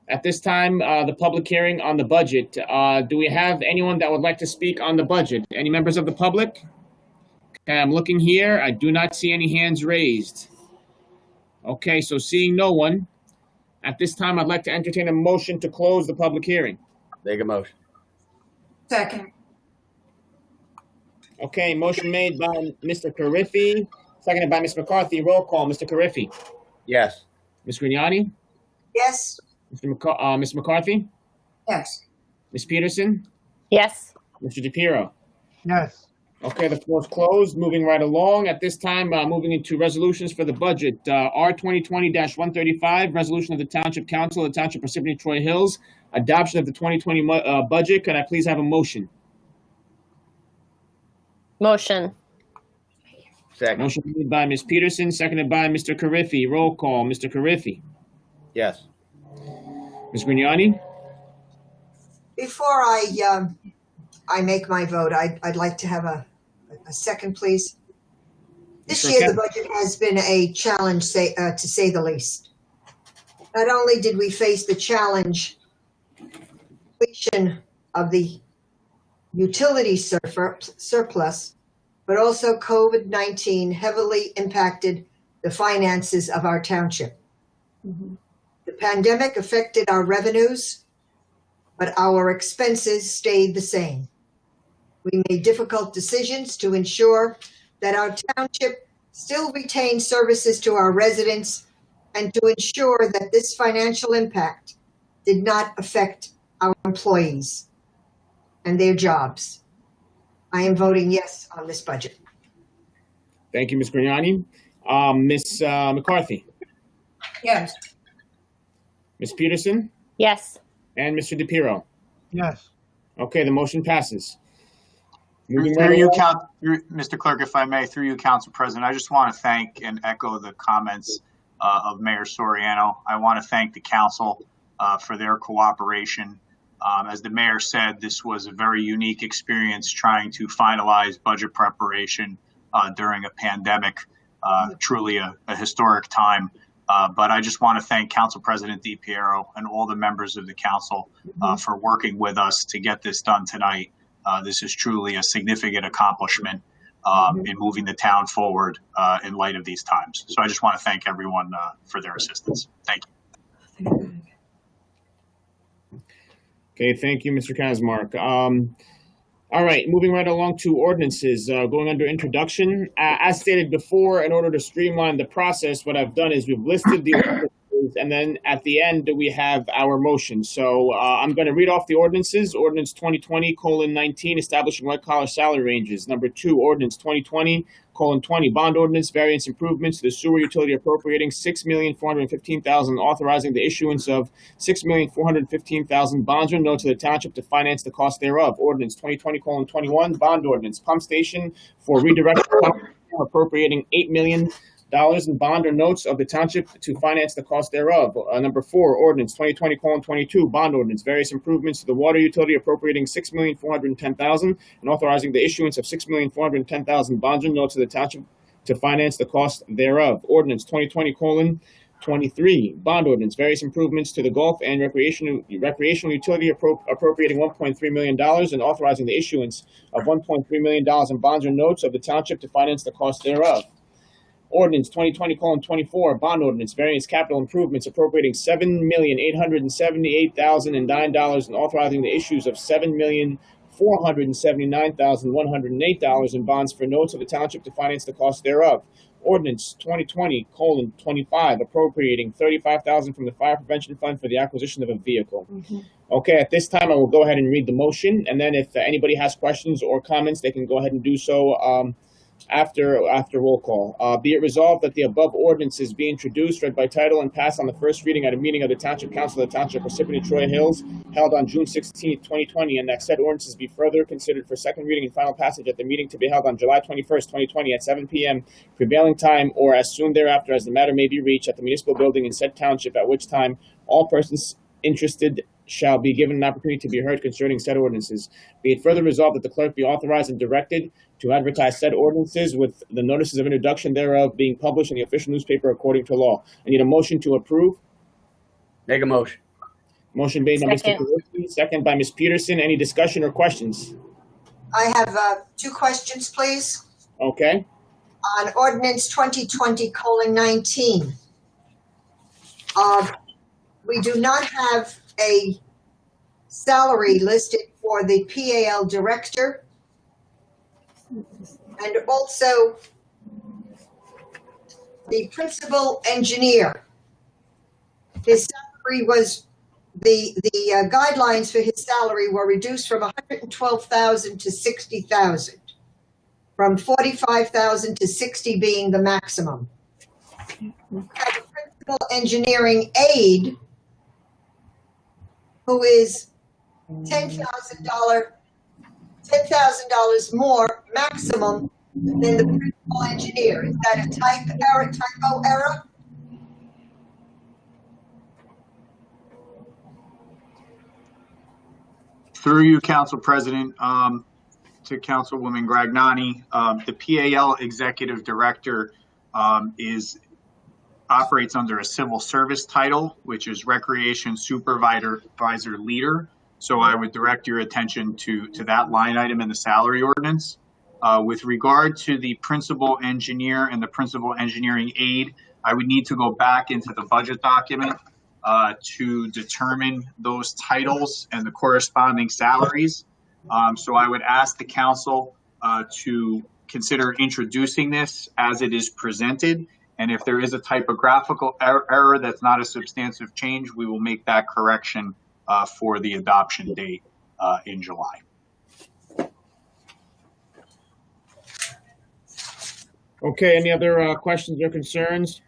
At this time, the public hearing on the budget. Do we have anyone that would like to speak on the budget? Any members of the public? Okay, I'm looking here. I do not see any hands raised. Okay, so seeing no one, at this time, I'd like to entertain a motion to close the public hearing. Make a motion. Second. Okay, motion made by Mr. Carriffy, seconded by Ms. McCarthy. Roll call, Mr. Carriffy, Yes. Ms. Grignani, Yes. Ms. McCarthy, Yes. Ms. Peterson, Yes. Mr. DePiero. Yes. Okay, the floor is closed. Moving right along. At this time, moving into resolutions for the budget. R 2020-135, resolution of the Township Council of the Township Parsippany-Troy Hills, adoption of the 2020 budget. Could I please have a motion? Motion. Second. Motion made by Ms. Peterson, seconded by Mr. Carriffy. Roll call, Mr. Carriffy. Yes. Ms. Grignani? Before I make my vote, I'd like to have a second, please. This Sure year, can. the budget has been a challenge, to say the least. Not only did we face the challenge completion of the utility surplus, but also COVID-19 heavily impacted the finances of our township. The pandemic affected our revenues, but our expenses stayed the same. We made difficult decisions to ensure that our township still retained services to our residents and to ensure that this financial impact did not affect our employees and their jobs. I am voting yes on this budget. Thank you, Ms. Grignani. Ms. McCarthy, Yes. Ms. Peterson, Yes. and Mr. DePiero. Yes. Okay, the motion passes. Moving Through right you, along. Mr. Clerk, if I may, through you, Council President, I just want to thank and echo the comments of Mayor Soriano. I want to thank the council for their cooperation As the mayor said, this was a very unique experience trying to finalize budget preparation during a pandemic, truly a historic time. But I just want to thank Council President DiPiero and all the members of the council for working with us to get this done tonight. This is truly a significant accomplishment in moving the town forward in light of these times. So I just want to thank everyone for their assistance. Thank you. Okay, thank you, Mr. Kazmark. All right, moving right along to ordinances, going under introduction. As stated before, in order to streamline the process, what I've done is we've listed the ordinances, and then at the end, we have our motion. So I'm going to read off the ordinances. Ordinance 2020:19, establishing white-collar salary ranges. Number 2, Ordinance 2020:20, bond ordinance, variance improvements to the sewer utility appropriating $6,415,000, authorizing the issuance of $6,415,000 bonds or notes to the township to finance the cost thereof. Ordinance 2020:21, bond ordinance, pump station for redirection, appropriating $8 million in bond or notes of the township to finance the cost thereof. Number 4, Ordinance 2020:22, bond ordinance, various improvements to the water utility appropriating $6,410,000 and authorizing the issuance of $6,410,000 bonds or notes of the township to finance the cost thereof. Ordinance 2020:23, bond ordinance, various improvements to the golf and recreational utility appropriating $1.3 million and authorizing the issuance of $1.3 million in bonds or notes of the township to finance the cost thereof. Ordinance 2020:24, bond ordinance, various capital improvements appropriating $7,878,009 and authorizing the issues of $7,479,108 in bonds for notes of the township to finance the cost thereof. Ordinance 2020:25, appropriating $35,000 from the Fire Prevention Fund for the acquisition of a vehicle. Okay, at this time, I will go ahead and read the motion, and then if anybody has questions or comments, they can go ahead and do so after roll call. Be it resolved that the above ordinances be introduced, read by title, and passed on the first reading at a meeting of the Township Council of the Township of Parsippany-Troy Hills held on June 16, 2020, and that said ordinances be further considered for second reading and final passage at the meeting to be held on July 21st, 2020 at 7 p.m. prevailing time or as soon thereafter as the matter may be reached at the municipal building in said township, at which time all persons interested shall be given an opportunity to be heard concerning said ordinances. Be it further resolved that the clerk be authorized and directed to advertise said ordinances with the notices of introduction thereof being published in the official newspaper according to law. I need a motion to approve. Make a motion. Motion made by Mr. Kowalski, second by Ms. Peterson. Any discussion or questions? I have 2 questions, please. Okay. On ordinance 2020:19. We do not have a salary listed for the PAL director, and also the principal engineer. His salary was, the guidelines for his salary were reduced from $112,000 to $60,000, from $45,000 to $60,000 being the maximum. And the principal engineering aide, who is $10,000 more maximum than the principal engineer. Is that a typo error? Through you, Council President, to Councilwoman Gragnani, the PAL Executive Director operates under a civil service title, which is Recreation Supervisor Leader. So I would direct your attention to that line item in the salary ordinance. With regard to the principal engineer and the principal engineering aide, I would need to go back into the budget document to determine those titles and the corresponding salaries. So I would ask the council to consider introducing this as it is presented. And if there is a typographical error that's not a substantive change, we will make that correction for the adoption date in July. Okay, any other questions or concerns?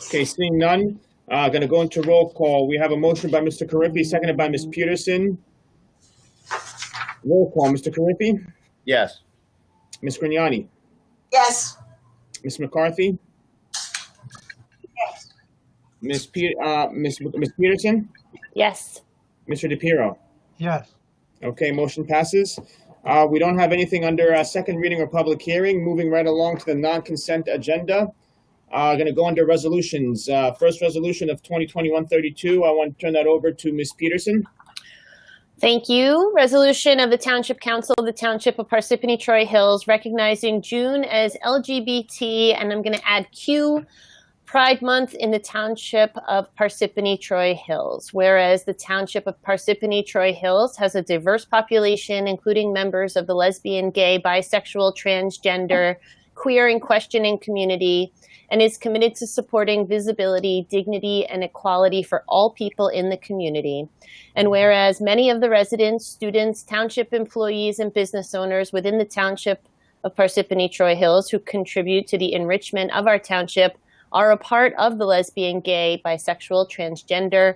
Okay, seeing none, going to go into roll call. We have a motion by Mr. Carriffy, seconded by Ms. Peterson. Roll call, Mr. Carriffy? Yes. Ms. Grignani? Yes. Ms. McCarthy? Yes. Ms. Peterson? Yes. Mr. DePiero? Yes. Okay, motion passes. We don't have anything under second reading or public hearing. Moving right along to the non-consent agenda. Going to go under resolutions. First resolution of 2020-132. I want to turn that over to Ms. Peterson. Thank you. Resolution of the Township Council of the Township of Parsippany-Troy Hills recognizing June as LGBT, and I'm going to add Q, Pride Month in the Township of Parsippany-Troy Hills. Whereas the Township of Parsippany-Troy Hills has a diverse population, including members of the lesbian, gay, bisexual, transgender, queer, and questioning community, and is committed to supporting visibility, dignity, and equality for all people in the community. And whereas many of the residents, students, township employees, and business owners within the Township of Parsippany-Troy Hills who contribute to the enrichment of our township are a part of the lesbian, gay, bisexual, transgender,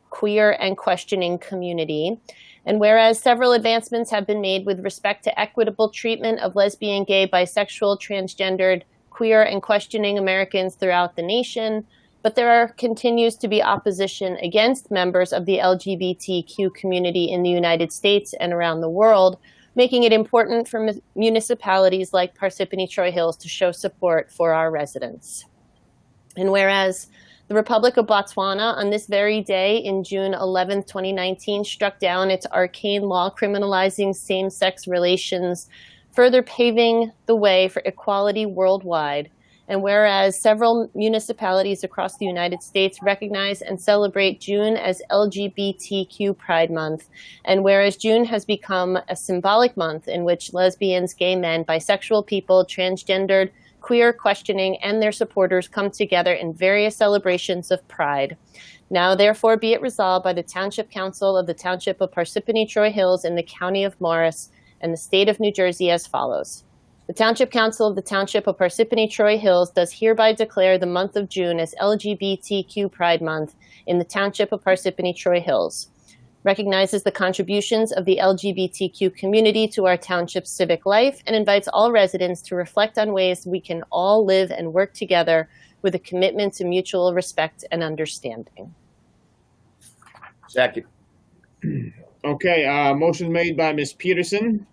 queer, and questioning community. And whereas several advancements have been made with respect to equitable treatment of lesbian, gay, bisexual, transgendered, queer, and questioning Americans throughout the nation, but there continues to be opposition against members of the LGBTQ community in the United States and around the world, making it important for municipalities like Parsippany-Troy Hills to show support for our residents. And whereas the Republic of Botswana on this very day in June 11, 2019, struck down its arcane law criminalizing same-sex relations, further paving the way for equality worldwide. And whereas several municipalities across the United States recognize and celebrate June as LGBTQ Pride Month, and whereas June has become a symbolic month in which lesbians, gay men, bisexual people, transgendered, queer, questioning, and their supporters come together in various celebrations of pride. Now, therefore, be it resolved by the Township Council of the Township of Parsippany-Troy Hills in the County of Morris and the State of New Jersey as follows. The Township Council of the Township of Parsippany-Troy Hills does hereby declare the month of June as LGBTQ Pride Month in the Township of Parsippany-Troy Hills, recognizes the contributions of the LGBTQ community to our township's civic life, and invites all residents to reflect on ways we can all live and work together with a commitment to mutual respect and understanding. Second. Okay, motion made by Ms. Peterson,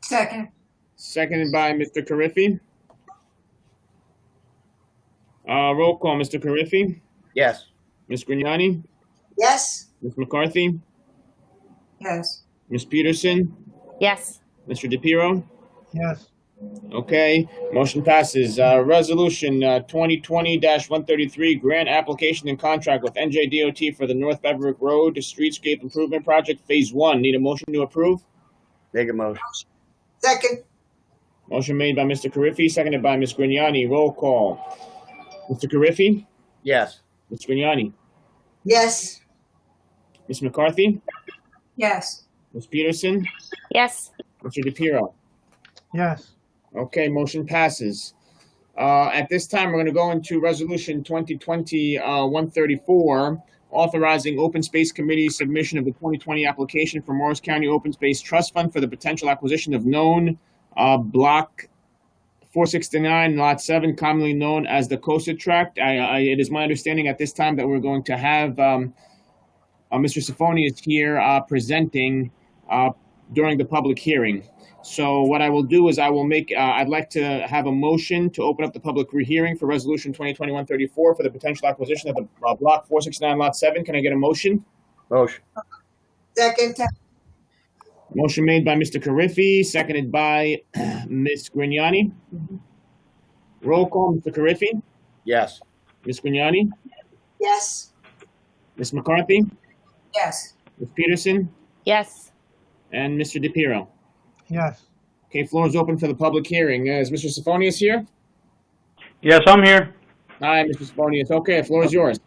Second. seconded by Mr. Carriffy. Roll call, Mr. Carriffy, Yes. Ms. Grignani, Yes. Ms. McCarthy, Yes. Ms. Peterson, Yes. Mr. DePiero. Yes. Okay, motion passes. Resolution 2020-133, grant application and contract with NJDOT for the North Beverick Road Streetscape Improvement Project Phase 1. Need a motion to approve? Make a motion. Second. Motion made by Mr. Carriffy, seconded by Ms. Grignani. Roll call. Mr. Carriffy, Yes. Ms. Grignani, Yes. Ms. McCarthy, Yes. Ms. Peterson, Yes. Mr. DePiero. Yes. Okay, motion passes. At this time, we're going to go into Resolution 2020-134, authorizing Open Space Committee submission of the 2020 application for Morris County Open Space Trust Fund for the potential acquisition of known Block 469, Lot 7, commonly known as the Coastal Tract. It is my understanding at this time that we're going to have Mr. Sifoni is here presenting during the public hearing. So what I will do is I will make, I'd like to have a motion to open up the public hearing for Resolution 2020-134 for the potential acquisition of the Block 469, Lot 7. Can I get a motion? Motion. Second. Motion made by Mr. Carriffy, seconded by Ms. Grignani. Roll call, Mr. Carriffy, Yes. Ms. Grignani, Yes. Ms. McCarthy, Yes. Ms. Peterson, Yes. and Mr. DePiero. Yes. Okay, floor is open for the public hearing. Is Mr. Sifonius here? Yes, I'm here. Hi, Mr. Sifonius. Okay, the floor is yours.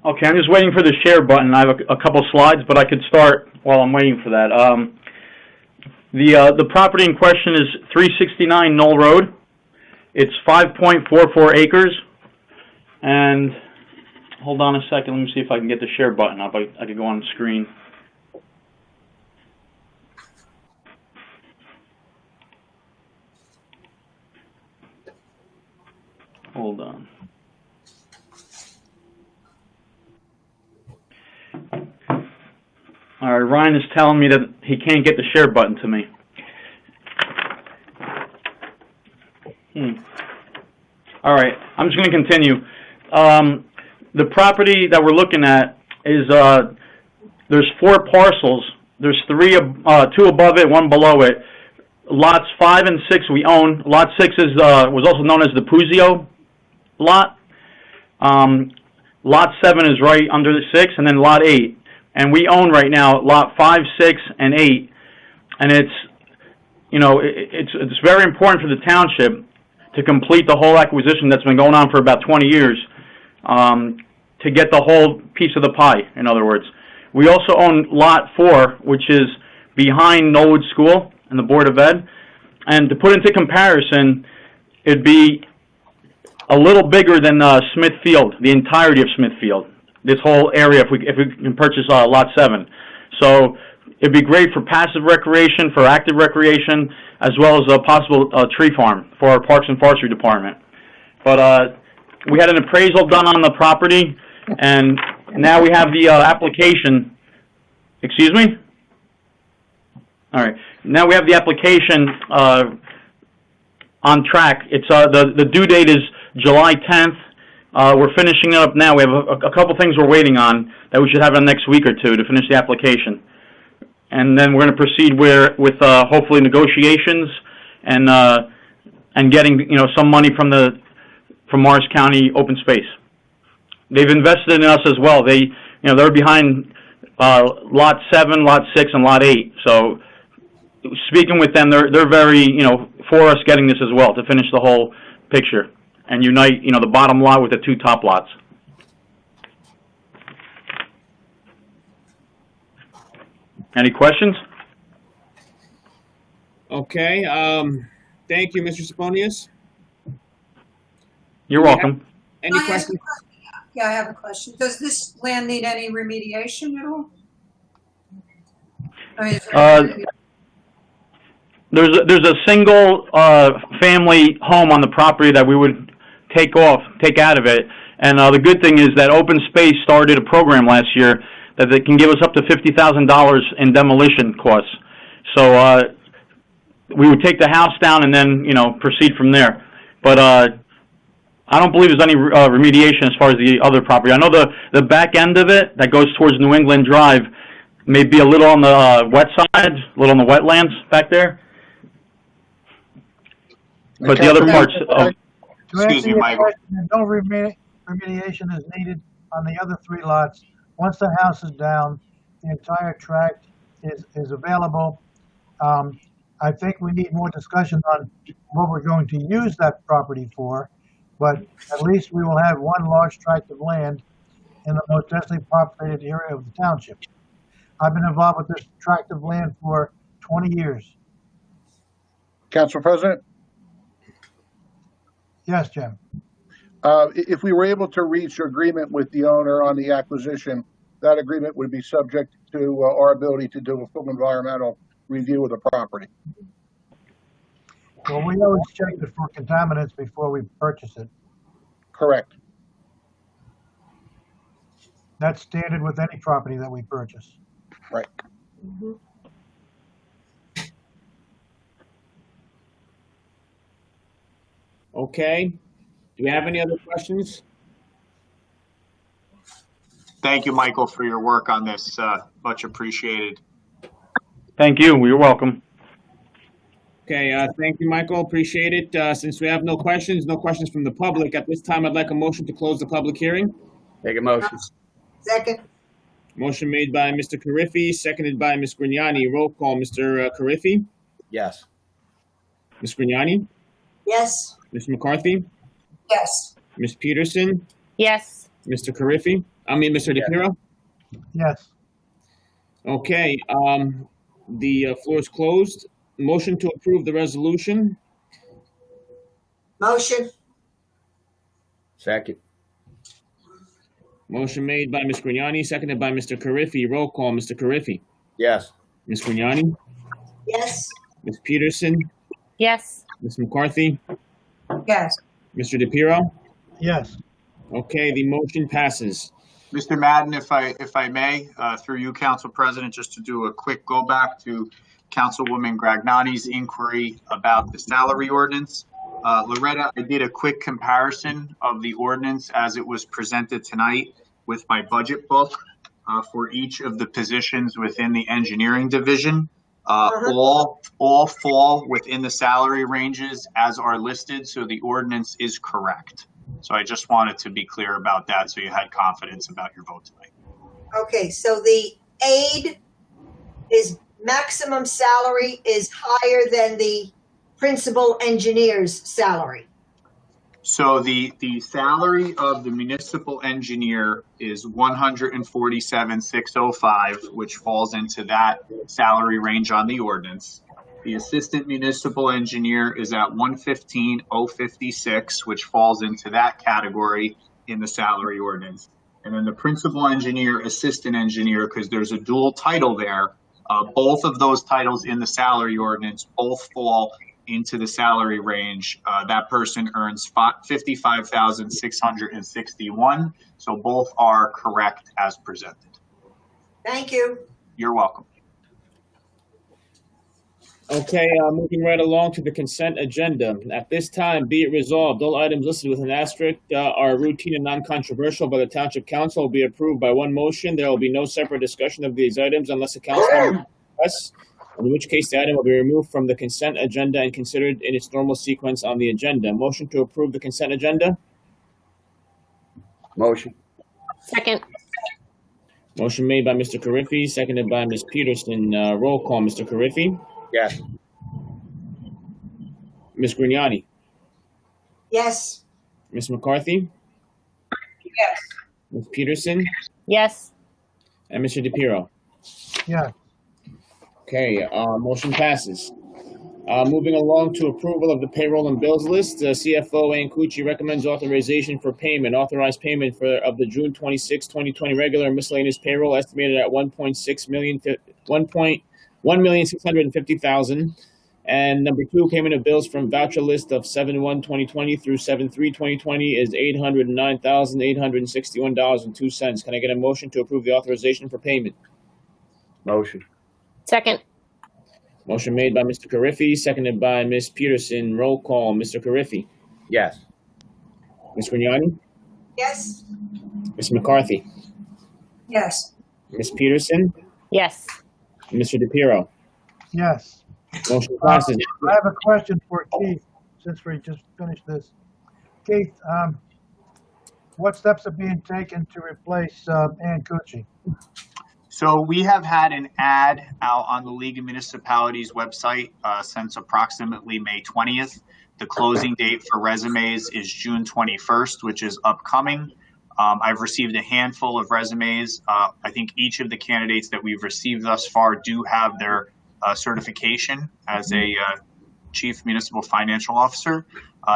Okay, I'm just waiting for the share button. I have a couple slides, but I could start while I'm waiting for that. The property in question is 369 Knoll Road. It's 5.44 acres. And hold on a second. Let me see if I can get the share button up. I could go on the screen. Hold on. Ryan is telling me that he can't get the share button to me. All right, I'm just going to continue. The property that we're looking at is, there's 4 parcels. There's 2 above it, 1 below it. Lots 5 and 6 we own. Lot 6 is was also known as the Puzio lot. Lot 7 is right under the 6, and then Lot 8. And we own right now Lot 5, 6, and 8. And it's, you know, it's very important for the township to complete the whole acquisition that's been going on for about 20 years, to get the whole piece of the pie, in other words. We also own Lot 4, which is behind Knollwood School and the Board of Ed. And to put into comparison, it'd be a little bigger than Smith Field, the entirety of Smith Field, this whole area, if we can purchase Lot 7. So it'd be great for passive recreation, for active recreation, as well as a possible tree farm for our Parks and Forestry Department. But we had an appraisal done on the property, and now we have the application. Excuse me? All right. Now we have the application on track. It's the due date is July 10th. We're finishing it up now. We have a couple things we're waiting on that we should have in the next week or two to finish the application. And then we're going to proceed with hopefully negotiations and getting, you know, some money from Morris County Open Space. They've invested in us as well. They're behind Lot 7, Lot 6, and Lot 8. So speaking with them, they're very, you know, for us getting this as well to finish the whole picture and unite, you know, the bottom lot with the 2 top lots. Any questions? Okay. Thank you, Mr. Saponius. You're welcome. Any questions? Yeah, I have a question. Does this land need any remediation at all? I mean, There's a single family home on the property that we would take out of it. And the good thing is that Open Space started a program last year that they can give us up to $50,000 in demolition costs. So we would take the house down and then, you know, proceed from there. But I don't believe there's any remediation as far as the other property. I know the back end of it that goes towards New England Drive may be a little on the wet side, a little on the wetlands back there. But the other parts of... Excuse me, Michael. No remediation is needed on the other 3 lots. Once the house is down, the entire tract is available. I think we need more discussion on what we're going to use that property for, but at least we will have one large tract of land in the most densely populated area of the township. I've been involved with this tract of land for 20 years. Council President? Yes, Jim. If we were able to reach agreement with the owner on the acquisition, that agreement would be subject to our ability to do a full environmental review of the property. Well, we always check it for contaminants before we purchase it. Correct. That's standard with any property that we purchase. Right. mm-hmm. Okay. Do we have any other questions? Thank you, Michael, for your work on this. Much appreciated. Thank you. You're welcome. Okay, thank you, Michael. Appreciate it. Since we have no questions from the public, at this time, I'd like a motion to close the public hearing. Take a motion. Second. Motion made by Mr. Carriffy, seconded by Ms. Grignani. Roll call, Mr. Carriffy, Yes. Ms. Grignani, Yes. Ms. McCarthy, Yes. Ms. Peterson, Yes. Mr. Carriffy, Mr. DePiero. Yes. Okay, the floor is closed. Motion to approve the resolution. Motion. Second. Motion made by Ms. Grignani, seconded by Mr. Carriffy. Roll call, Mr. Carriffy, Yes. Ms. Grignani, Yes. Ms. Peterson, Yes. Ms. McCarthy, Yes. Mr. DePiero. Yes. Okay, the motion passes. Mr. Madden, if I may, through you, Council President, just to do a quick go back to Councilwoman Gragnani's inquiry about the salary ordinance. Loretta, I did a quick comparison of the ordinance as it was presented tonight with my budget book for each of the positions within the engineering division. All fall within the salary ranges as are listed, so the ordinance is correct. So I just wanted to be clear about that so you had confidence about your vote tonight. Okay, so the aide is maximum salary is higher than the principal engineer's salary. So the salary of the municipal engineer is $147,605, which falls into that salary range on the ordinance. The assistant municipal engineer is at $115,056, which falls into that category in the salary ordinance. And then the principal engineer, assistant engineer, because there's a dual title there, both of those titles in the salary ordinance both fall into the salary range. That person earns $55,661. So both are correct as presented. Thank you. You're welcome. Okay, moving right along to the consent agenda. At this time, be it resolved, all items listed with an asterisk are routine and non-controversial by the Township Council will be approved by one motion. There will be no separate discussion of these items unless a council member requests, in which case the item will be removed from the consent agenda and considered in its normal sequence on the agenda. Motion to approve the consent agenda? Motion. Second. Motion made by Mr. Carriffy, seconded by Ms. Peterson. Roll call, Mr. Carriffy. Yes. Ms. Grignani. Yes. Ms. McCarthy. Yes. Ms. Peterson. Yes. And Mr. DePiero. Yeah. Okay, motion passes. Moving along to approval of the payroll and bills list, CFO Ancucci recommends authorization for payment. Authorized payment of the June 26, 2020 regular miscellaneous payroll estimated at $1,650,000. And number two, payment of bills from voucher list of 7/1/2020 through 7/3/2020 is $809,861.02. Can I get a motion to approve the authorization for payment? Motion. Second. Motion made by Mr. Carriffy, seconded by Ms. Peterson. Roll call, Mr. Carriffy. Yes. Ms. Grignani? Yes. Ms. McCarthy? Yes. Ms. Peterson? Yes. Mr. DePiero? Yes. Motion passes. I have a question for Keith, since we just finished this. Keith, what steps are being taken to replace Ann Cucci? So we have had an ad out on the League of Municipalities website since approximately May 20th. The closing date for resumes is June 21st, which is upcoming. I've received a handful of resumes. I think each of the candidates that we've received thus far do have their certification as a Chief Municipal Financial Officer.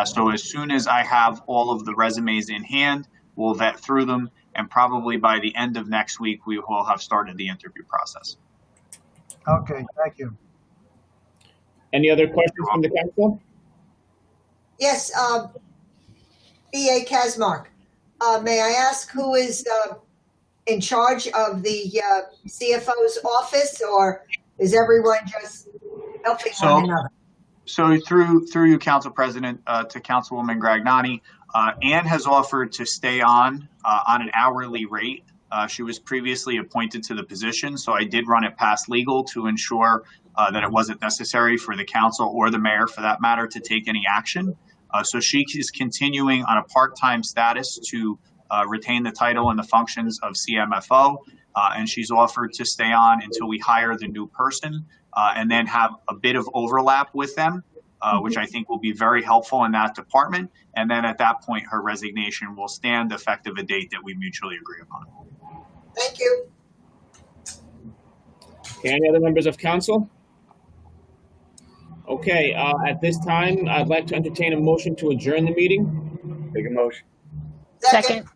So as soon as I have all of the resumes in hand, we'll vet through them. And probably by the end of next week, we will have started the interview process. Okay, thank you. Any other questions from the council? Yes, B.A. Kazmark. May I ask who is in charge of the CFO's office, or is everyone just helping one another? So through you, Council President, to Councilwoman Gragnani, Ann has offered to stay on an hourly rate. She was previously appointed to the position, so I did run it past legal to ensure that it wasn't necessary for the council or the mayor, for that matter, to take any action. So she is continuing on a part-time status to retain the title and the functions of CMFO, and she's offered to stay on until we hire the new person and then have a bit of overlap with them. Which I think will be very helpful in that department. And then at that point, her resignation will stand effective a date that we mutually agree upon. Thank you. Okay, any other members of council? Okay, at this time, I'd like to entertain a motion to adjourn the meeting. Make a motion. Second.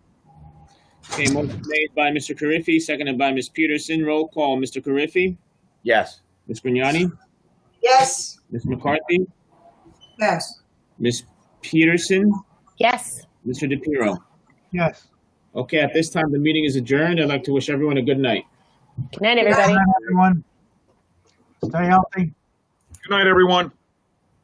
Okay, motion made by Mr. Carriffy, seconded by Ms. Peterson. Roll call, Mr. Carriffy? Yes. Ms. Grignani? Yes. Ms. McCarthy? Yes. Ms. Peterson? Yes. Mr. DePiero? Yes. Okay, at this time, the meeting is adjourned. I'd like to wish everyone a good night. Good night, everybody. Good night, everyone. Stay healthy. Good night, everyone.